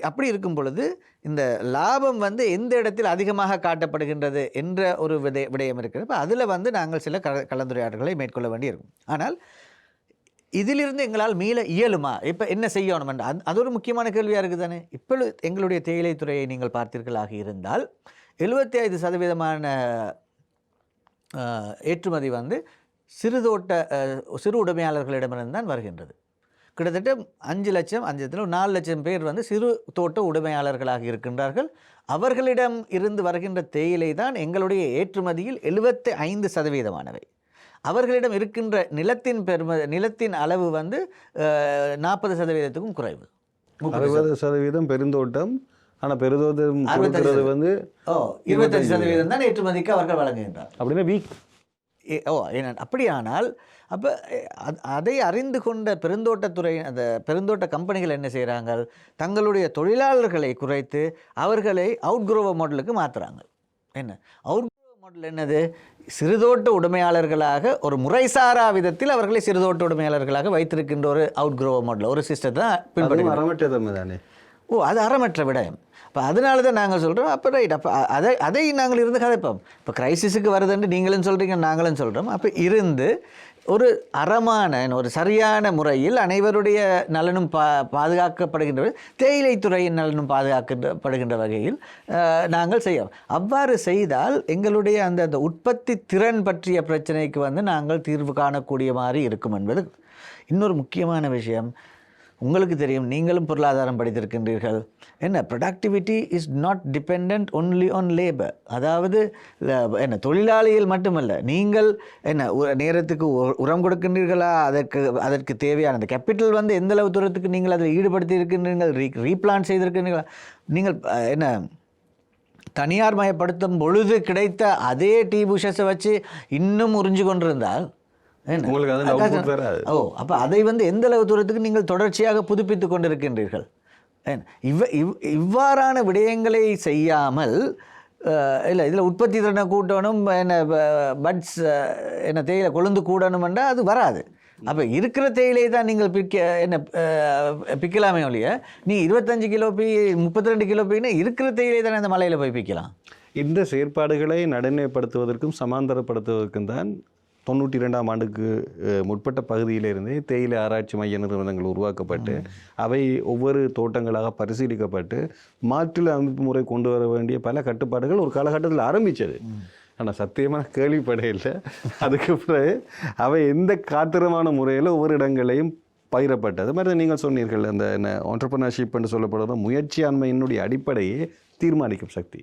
அப்படி இருக்கும் பொழுது இந்த லாபம் வந்து எந்த இடத்தில் அதிகமாக காட்டப்படுகின்றது என்ற ஒரு விடயம் இருக்கிறது. இப்போ அதில் வந்து நாங்கள் சில கலந்துரையாடல்களை மேற்கொள்ள வேண்டி இருக்கும். ஆனால் இதிலிருந்து எங்களால் மீள இயலுமா? இப்போ என்ன செய்யணும் என்ற அது ஒரு முக்கியமான கேள்வியாக இருக்குது தானே. இப்போ எங்களுடைய தேயிலை துறையை நீங்கள் பார்த்தீர்களாக இருந்தால் 75% ஏற்றுமதி வந்து சிறு உடைமையாளர்களிடமிருந்து தான் வருகின்றது. கிட்டத்தட்ட 5 லட்சம் 4 லட்சம் பேர் வந்து சிறு தோட்ட உடைமையாளர்களாக இருக்கின்றார்கள். அவர்களிடம் இருந்து வருகின்ற தேயிலை தான் எங்களுடைய ஏற்றுமதியில் 75%. அவர்களிடம் இருக்கின்ற நிலத்தின் அளவு வந்து 40%க்கும் குறைவு. 60% பெருந்தோட்டம். ஆனால் பெருந்தோட்டம் கொடுக்கிறது வந்து 25% தான் ஏற்றுமதிக்கு அவர்கள் வழங்குகின்றார். அப்படின்னா வீக். ஏன்னா அப்படியானால் அப்போ அதை அறிந்து கொண்ட பெருந்தோட்டத்துறை அந்த பெருந்தோட்ட கம்பெனிகள் என்ன செய்கிறாங்க, தங்களுடைய தொழிலாளர்களை குறைத்து அவர்களை அவுட்க்ரோவர் மாடலுக்கு மாற்றுறாங்க. என்ன அவுட்க்ரோவர் மாடல் என்னது? சிறுதோட்ட உடைமையாளர்களாக ஒரு முறைசாரா விதத்தில் அவர்களை சிறுதோட்ட உடைமையாளர்களாக வைத்திருக்கின்ற ஒரு அவுட்க்ரோவர் மாடல் ஒரு சிஸ்டத்தை தான் பின்பற்றி. அறமற்ற தானே. அது அறமற்ற விடயம். இப்போ அதனால தான் நாங்கள் சொல்கிறோம். அப்போ ரைட், அப்போ அதை நாங்கள் இருந்து கதைப்போம். இப்போ கிரைசிஸுக்கு வருதுன்னு நீங்களும் சொல்கிறீங்க, நாங்களும் சொல்கிறோம். அப்போ இருந்து ஒரு அறமான ஒரு சரியான முறையில் அனைவருடைய நலனும் பாதுகாக்கப்படுகின்ற தேயிலை துறையின் நலனும் பாதுகாக்கப்படுகின்ற வகையில் நாங்கள் செய்வோம். அவ்வாறு செய்தால் எங்களுடைய அந்த உற்பத்தி திறன் பற்றிய பிரச்சனைக்கு வந்து நாங்கள் தீர்வு காணக்கூடிய மாதிரி இருக்கும் என்பது இன்னொரு முக்கியமான விஷயம். உங்களுக்கு தெரியும், நீங்களும் பொருளாதாரம் படித்திருக்கின்றீர்கள். என்ன productivity is not depend only on labour. அதாவது என்ன தொழிலாளிகள் மட்டுமல்ல, நீங்கள் என்ன நேரத்துக்கு உரம் கொடுக்கின்றீர்களா, அதற்கு தேவையான அந்த கேபிட்டல் வந்து எந்த அளவு தூரத்துக்கு நீங்கள் அதில் ஈடுபடுத்தி இருக்கின்றீர்கள், ரீப்ளான் செய்திருக்கின்றீர்களா, நீங்கள் என்ன தனியார் மயப்படுத்தும் பொழுது கிடைத்த அதே டீ புஷஸை வச்சு இன்னும் உறிஞ்சு கொண்டிருந்தால் அப்போ அதை வந்து எந்த அளவு தூரத்துக்கு நீங்கள் தொடர்ச்சியாக புதுப்பித்து கொண்டிருக்கின்றீர்கள். இவ்வாறான விடயங்களை செய்யாமல் இல்லை இதில் உற்பத்தி திறனை கூட்டணும், என்ன பட்ஸ் என்ன தேயிலை கொழுந்து கூடணும் என்றால் அது வராது. அப்போ இருக்கிற தேயிலையை தான் நீங்கள் பிக்கலாமே ஒழிய நீ 25 கிலோ பீ 32 கிலோ பீனா இருக்கிற தேயிலை தானே அந்த மலையில் போய் பிக்கலாம். இந்த செயற்பாடுகளை நடைமுறைப்படுத்துவதற்கும் சமாந்தரப்படுத்துவதற்கும் தான் 92ஆம் ஆண்டுக்கு முற்பட்ட பகுதியிலிருந்து தேயிலை ஆராய்ச்சி மைய நிறுவனங்கள் உருவாக்கப்பட்டு அவை ஒவ்வொரு தோட்டங்களாக பரிசீலிக்கப்பட்டு மாற்று அமைப்பு முறை கொண்டு வர வேண்டிய பல கட்டுப்பாடுகள் ஒரு காலகட்டத்தில் ஆரம்பித்தது. ஆனால் சத்தியமாக கேள்விப்படையில் அதுக்கு பிறகு அவை எந்த காத்திரமான முறையில் ஒவ்வொரு இடங்களையும் பயிரப்பட்டது மாதிரி நீங்கள் சொன்னீர்கள். அந்த என்ன ஆண்டர்பிரினர்ஷிப் என்று சொல்லப்படுற முயற்சியாண்மையினுடைய அடிப்படையே தீர்மானிக்கும் சக்தி.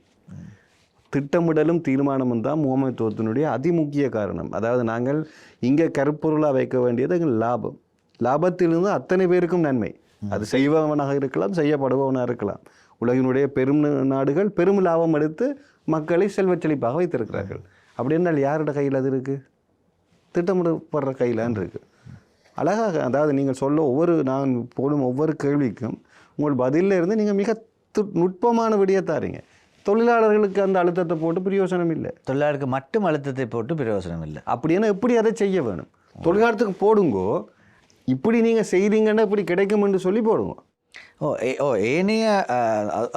திட்டமிடலும் தீர்மானமும் தான் முகாமைத்துவத்தினுடைய அதிமுக்கிய காரணம். அதாவது நாங்கள் இங்கே கருப்பொருளாக வைக்க வேண்டியது எங்கள் லாபம். லாபத்திலிருந்து அத்தனை பேருக்கும் நன்மை. அது செய்பவனாக இருக்கலாம், செய்யப்படுபவனாக இருக்கலாம். உலகினுடைய பெரும் நாடுகள் பெரும் லாபம் எடுத்து மக்களை செல்வச் செழிப்பாக வைத்திருக்கிறார்கள். அப்படி என்றால் யாரோட கையில் அது இருக்குது? திட்டமிடப்படுற கையிலான் இருக்குது. அழகாக அதாவது நீங்கள் சொல்ல நான் போடும் ஒவ்வொரு கேள்விக்கும் உங்கள் பதிலில் இருந்து நீங்கள் மிக நுட்பமான விடயத்தாரீங்க. தொழிலாளர்களுக்கு அந்த அழுத்தத்தை போட்டு பிரயோசனம் இல்லை. தொழிலாளருக்கு மட்டும் அழுத்தத்தை போட்டு பிரயோசனம் இல்லை. அப்படின்னா எப்படி அதை செய்ய வேணும்? தொழிலாளத்துக்கு போடுங்கோ, இப்படி நீங்கள் செய்கிறீங்கன்னா இப்படி கிடைக்கும் என்று சொல்லி போடுங்க. ஏனைய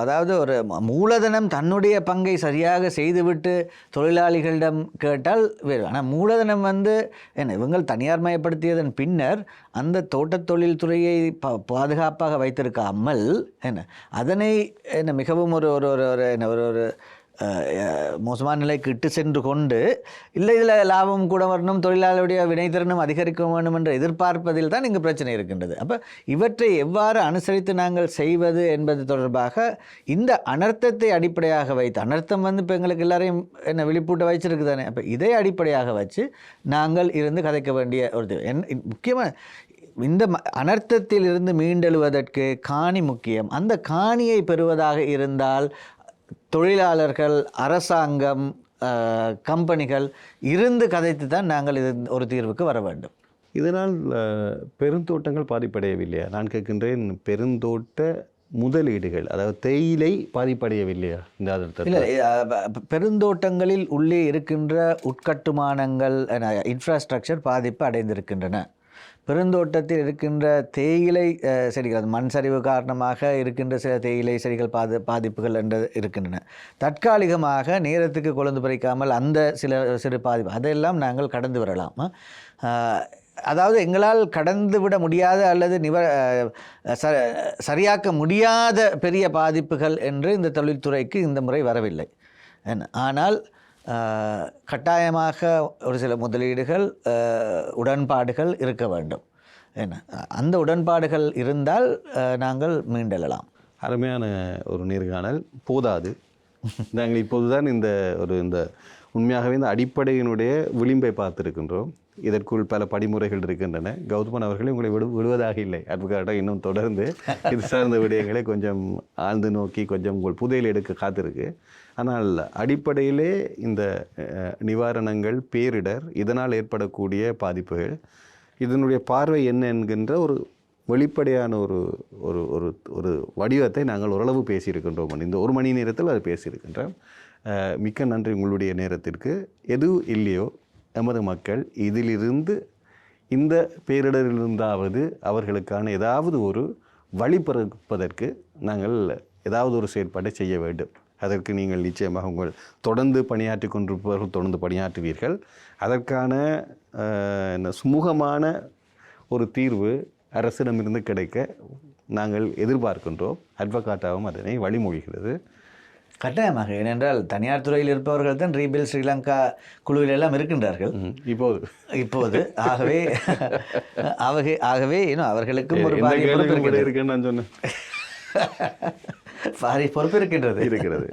அதாவது ஒரு மூலதனம் தன்னுடைய பங்கை சரியாக செய்துவிட்டு தொழிலாளிகளிடம் கேட்டால் வேறு. ஆனால் மூலதனம் வந்து என்ன இவங்கள் தனியார் மயப்படுத்தியதன் பின்னர் அந்த தோட்டத் தொழில் துறையை பாதுகாப்பாக வைத்திருக்காமல் என்ன அதனை என்ன மிகவும் ஒரு மோசமான நிலைக்கு இட்டு சென்று கொண்டு இல்லை இதில் லாபம் கூட வரணும், தொழிலாளருடைய வினைத்திறனும் அதிகரிக்க வேண்டும் என்று எதிர்பார்ப்பதில் தான் இங்கு பிரச்சனை இருக்கின்றது. அப்போ இவற்றை எவ்வாறு அனுசரித்து நாங்கள் செய்வது என்பது தொடர்பாக இந்த அனர்த்தத்தை அடிப்படையாக வைத்து, அனர்த்தம் வந்து இப்போ எங்களுக்கு எல்லாரையும் என்ன விழிப்பூட்ட வச்சிருக்கு தானே, அப்போ இதை அடிப்படையாக வச்சு நாங்கள் இருந்து கதைக்க வேண்டிய ஒரு முக்கியமான இந்த அனர்த்தத்தில் இருந்து மீண்டெழுவதற்கு காணி முக்கியம். அந்த காணியை பெறுவதாக இருந்தால் தொழிலாளர்கள், அரசாங்கம், கம்பெனிகள் இருந்து கதைத்து தான் நாங்கள் இது ஒரு தீர்வுக்கு வர வேண்டும். இதனால் பெருந்தோட்டங்கள் பாதிப்படையவில்லையா? நான் கேட்கின்றேன், பெருந்தோட்ட முதலீடுகள் அதாவது தேயிலை பாதிப்படையவில்லையா இந்த ஆதரத்தில்? இல்லை, பெருந்தோட்டங்களில் உள்ளே இருக்கின்ற உட்கட்டுமானங்கள் இன்ஃப்ராஸ்ட்ரக்சர் பாதிப்பு அடைந்திருக்கின்றன. பெருந்தோட்டத்தில் இருக்கின்ற தேயிலை செடிகள், மண் சரிவு காரணமாக இருக்கின்ற சில தேயிலை செடிகள் பாதிப்புகள் என்று இருக்கின்றன. தற்காலிகமாக நேரத்துக்கு கொழுந்து பறிக்காமல் அந்த சிறு பாதிப்பு அதெல்லாம் நாங்கள் கடந்து வரலாம். அதாவது எங்களால் கடந்து விட முடியாத அல்லது சரியாக்க முடியாத பெரிய பாதிப்புகள் என்று இந்த தொழில்துறைக்கு இந்த முறை வரவில்லை. ஆனால் கட்டாயமாக ஒரு சில முதலீடுகள் உடன்பாடுகள் இருக்க வேண்டும். அந்த உடன்பாடுகள் இருந்தால் நாங்கள் மீண்டெழலாம். அருமையான ஒரு நேர்காணல். போதாது, நாங்கள் இப்போதுதான் இந்த உண்மையாகவே இந்த அடிப்படையினுடைய விளிம்பை பார்த்துருக்கின்றோம். இதற்குள் பல படிமுறைகள் இருக்கின்றன. கௌதமன் அவர்களே உங்களை விடுவதாக இல்லை. அட்வொகேட்டாக இன்னும் தொடர்ந்து இது சார்ந்த விடயங்களை கொஞ்சம் ஆழ்ந்து நோக்கி கொஞ்சம் உங்கள் புதையல் எடுக்க காத்திருக்கு. ஆனால் அடிப்படையிலே இந்த நிவாரணங்கள், பேரிடர், இதனால் ஏற்படக்கூடிய பாதிப்புகள், இதனுடைய பார்வை என்ன என்கின்ற ஒரு வெளிப்படையான ஒரு ஒரு ஒரு ஒரு வடிவத்தை நாங்கள் ஓரளவு பேசியிருக்கின்றோம். இந்த ஒரு மணி நேரத்தில் அது பேசியிருக்கின்றோம். மிக்க நன்றி உங்களுடைய நேரத்திற்கு. எது இல்லையோ எமது மக்கள் இதிலிருந்து, இந்த பேரிடரிலிருந்தாவது அவர்களுக்கான ஏதாவது ஒரு வழி பிறப்பதற்கு நாங்கள் ஏதாவது ஒரு செயற்பாட்டை செய்ய வேண்டும். அதற்கு நீங்கள் நிச்சயமாக உங்கள் தொடர்ந்து பணியாற்றி கொண்டிருப்பவர்கள் தொடர்ந்து பணியாற்றுவீர்கள். அதற்கான சுமூகமான ஒரு தீர்வு அரசிடமிருந்து கிடைக்க நாங்கள் எதிர்பார்க்கின்றோம். அட்வொகேட்டாகவும் அதனை வழிமொழிகிறது. கட்டாயமாக. ஏனென்றால் தனியார் துறையில் இருப்பவர்கள் தான் ரீபில்ட் ஸ்ரீலங்கா குழுவில் எல்லாம் இருக்கின்றார்கள் இப்போது. ஆகவே இன்னும் அவர்களுக்கும் ஒரு பாரிய பொறுப்பு இருக்கிறது.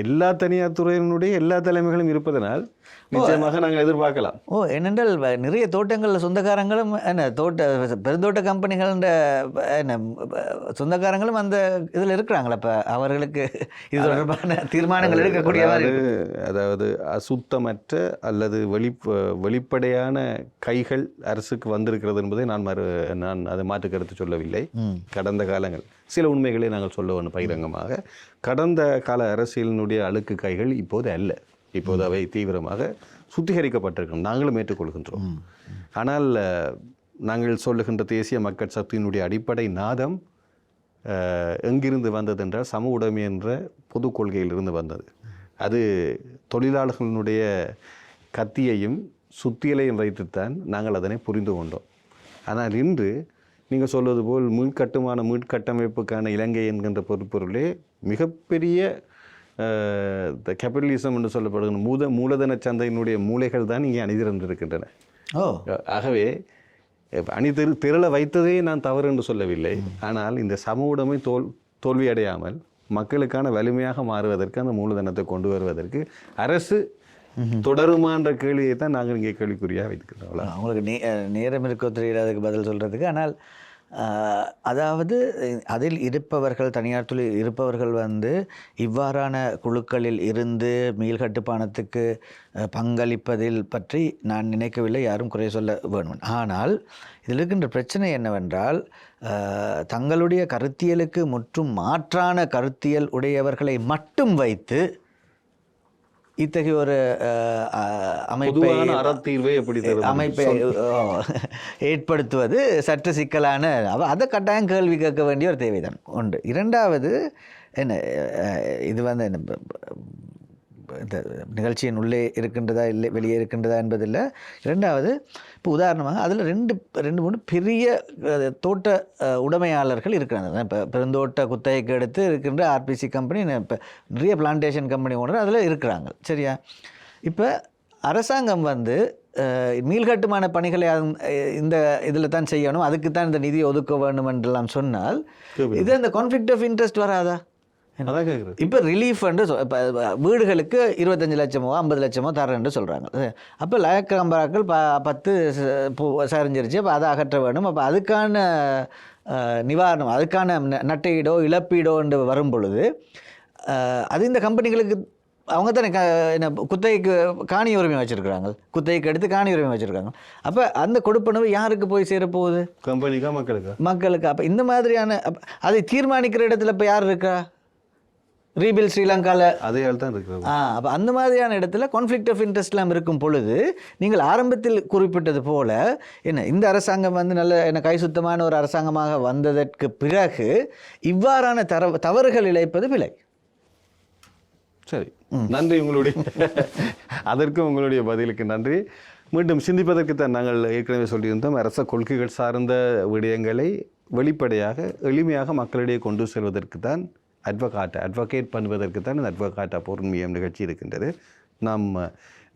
எல்லா தனியார் துறையினுடைய எல்லா தலைமைகளும் இருப்பதனால் நிச்சயமாக நாங்கள் எதிர்பார்க்கலாம். ஏனென்றால் நிறைய தோட்டங்களில் சொந்தக்காரங்களும் பெருந்தோட்ட கம்பெனிகள் சொந்தக்காரங்களும் அந்த இதில் இருக்கிறாங்களா? இப்போ அவர்களுக்கு இது தொடர்பான தீர்மானங்கள் எடுக்கக்கூடிய, அதாவது அசுத்தமற்ற அல்லது வெளிப்படையான கைகள் அரசுக்கு வந்திருக்கிறது என்பதை நான் அதை மாற்று கருத்து சொல்லவில்லை. கடந்த காலங்கள் சில உண்மைகளை நாங்கள் சொல்ல வேண்டும் பகிரங்கமாக. கடந்த கால அரசியலினுடைய அழுக்கு கைகள் இப்போது அல்ல. இப்போது அவை தீவிரமாக சுத்திகரிக்கப்பட்டிருக்கிறோம், நாங்களும் ஏற்றுக்கொள்கின்றோம். ஆனால் நாங்கள் சொல்லுகின்ற தேசிய மக்கள் சக்தியினுடைய அடிப்படை நாதம் எங்கிருந்து வந்தது என்றால் சமூக உடைமை என்ற பொது கொள்கையிலிருந்து வந்தது. அது தொழிலாளர்களுடைய கத்தியையும் சுத்தியலையும் வைத்துத்தான் நாங்கள் அதனை புரிந்து கொண்டோம். ஆனால் இன்று நீங்கள் சொல்வது போல் மீட்கட்டமைப்புக்கான இலங்கை என்கின்ற பொறுப்பொருளே மிகப்பெரிய கேபிட்டலிசம் என்று சொல்லப்படுகிற மூலதன சந்தையினுடைய மூளைகள் தான் இங்கே அணிதிரண்டிருக்கின்றன. ஆகவே திரள வைத்ததே நான் தவறு என்று சொல்லவில்லை. ஆனால் இந்த சமூக உடைமை தோல்வியடையாமல் மக்களுக்கான வலிமையாக மாறுவதற்கு, அந்த மூலதனத்தை கொண்டு வருவதற்கு அரசு தொடருமான்ற கேள்வியை தான் நாங்கள் இங்கே கேள்விக்குறியாக வைத்துக்கிறோம். அவங்களுக்கு நேரம் இருக்கோ தெரியல அதுக்கு பதில் சொல்கிறதுக்கு. ஆனால் அதாவது அதில் இருப்பவர்கள், தனியார் தொழில் இருப்பவர்கள் இவ்வாறான குழுக்களில் இருந்து மீள்கட்டுப்பானத்துக்கு பங்களிப்பதில் பற்றி நான் நினைக்கவில்லை, யாரும் குறை சொல்ல வேண்டும். ஆனால் இதில் இருக்கின்ற பிரச்சனை என்னவென்றால், தங்களுடைய கருத்தியலுக்கு முற்றும் மாற்றான கருத்தியல் உடையவர்களை மட்டும் வைத்து இத்தகைய ஒரு அமைப்பை ஏற்படுத்துவது சற்று சிக்கலான, அதை கட்டாயம் கேள்வி கேட்க வேண்டிய ஒரு தேவைதான் உண்டு. இரண்டாவது என்ன, இது இந்த நிகழ்ச்சியின் உள்ளே இருக்கின்றதா இல்லை வெளியே இருக்கின்றதா என்பதில்லை. இரண்டாவது, இப்போ உதாரணமாக அதில் ரெண்டு மூணு பெரிய தோட்ட உடைமையாளர்கள் இருக்கிறாங்க. இப்போ பெருந்தோட்ட குத்தகைக்கு எடுத்து இருக்கின்ற ஆர்பிசி கம்பெனி, இப்போ நிறைய பிளான்டேஷன் கம்பெனி ஓனர் அதில் இருக்கிறாங்க. சரியா? இப்போ அரசாங்கம் மீள்கட்டுமான பணிகளை இந்த இதில் தான் செய்யணும், அதுக்கு தான் இந்த நிதியை ஒதுக்க வேண்டும் என்றெல்லாம் சொன்னால் இது அந்த கான்ஃப்ளிக்ட் ஆஃப் இன்ட்ரெஸ்ட் வராதா? இப்போ ரிலீஃப் இப்போ வீடுகளுக்கு 25 லட்சமோ 50 லட்சமோ தரேன்னு சொல்கிறாங்க. அப்போ லயக்கம்பராக்கள் 10 சரிஞ்சிருச்சு, அப்போ அதை அகற்ற வேணும். அப்போ அதுக்கான நிவாரணம், அதுக்கான நட்டையீடோ இழப்பீடோ என்று வரும் பொழுது அது இந்த கம்பெனிகளுக்கு அவங்க தானே குத்தகைக்கு காணி உரிமை வச்சுருக்குறாங்க, குத்தகைக்கு எடுத்து காணி உரிமை வச்சுருக்காங்க. அப்போ அந்த கொடுப்பனவு யாருக்கு போய் சேரப்போகுது? கம்பெனிக்கா, மக்களுக்கு. அப்போ இந்த மாதிரியான அதை தீர்மானிக்கிற இடத்துல இப்போ யார் இருக்கா? ரீபில்ட் ஸ்ரீலங்காவில் அதே தான் இருக்கிறது. அப்போ அந்த மாதிரியான இடத்துல கான்ஃப்ளிக்ட் ஆஃப் இன்ட்ரெஸ்ட்லாம் இருக்கும் பொழுது, நீங்கள் ஆரம்பத்தில் குறிப்பிட்டது போல இந்த அரசாங்கம் நல்ல கை சுத்தமான ஒரு அரசாங்கமாக வந்ததற்கு பிறகு இவ்வாறான தவறுகள் இழைப்பது பிழை. சரி, நன்றி உங்களுடைய அதற்கும் உங்களுடைய பதிலுக்கு நன்றி. மீண்டும் சிந்திப்பதற்குத்தான் நாங்கள் ஏற்கனவே சொல்லியிருந்தோம். அரச கொள்கைகள் சார்ந்த விடயங்களை வெளிப்படையாக எளிமையாக மக்களிடையே கொண்டு செல்வதற்கு தான் அட்வொகேட் பண்ணுவதற்கு தான் இந்த அட்வொகேட் பொருண்மையம் நிகழ்ச்சி இருக்கின்றது. நாம்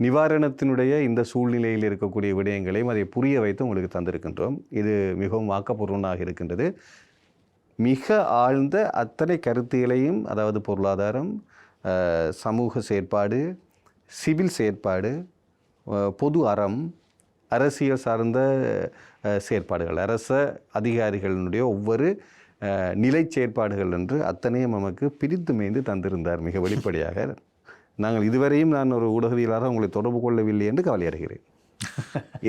நிவாரணத்தினுடைய இந்த சூழ்நிலையில் இருக்கக்கூடிய விடயங்களையும் அதை புரிய வைத்து உங்களுக்கு தந்திருக்கின்றோம். இது மிகவும் ஆக்கப்பூர்வமாக இருக்கின்றது. மிக ஆழ்ந்த அத்தனை கருத்துகளையும், அதாவது பொருளாதாரம், சமூக செயற்பாடு, சிவில் செயற்பாடு, பொது அறம், அரசியல் சார்ந்த செயற்பாடுகள், அரச அதிகாரிகளினுடைய ஒவ்வொரு நிலை செயற்பாடுகள் என்று அத்தனையும் நமக்கு பிரித்து மேய்ந்து தந்திருந்தார் மிக வெளிப்படையாக. நாங்கள் இதுவரையும் நான் ஒரு ஊடகவியலாளராக உங்களை தொடர்பு கொள்ளவில்லை என்று கவலையடைகிறேன்.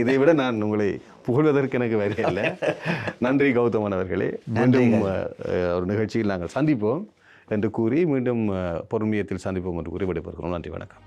இதை விட நான் உங்களை புகழ்வதற்கு எனக்கு வரையில்ல. நன்றி கௌதமன் அவர்களே. மீண்டும் ஒரு நிகழ்ச்சியில் நாங்கள் சந்திப்போம் என்று கூறி மீண்டும் பொறுமையத்தில் சந்திப்போம் என்று கூறி விடைபெறுகிறோம். நன்றி, வணக்கம்.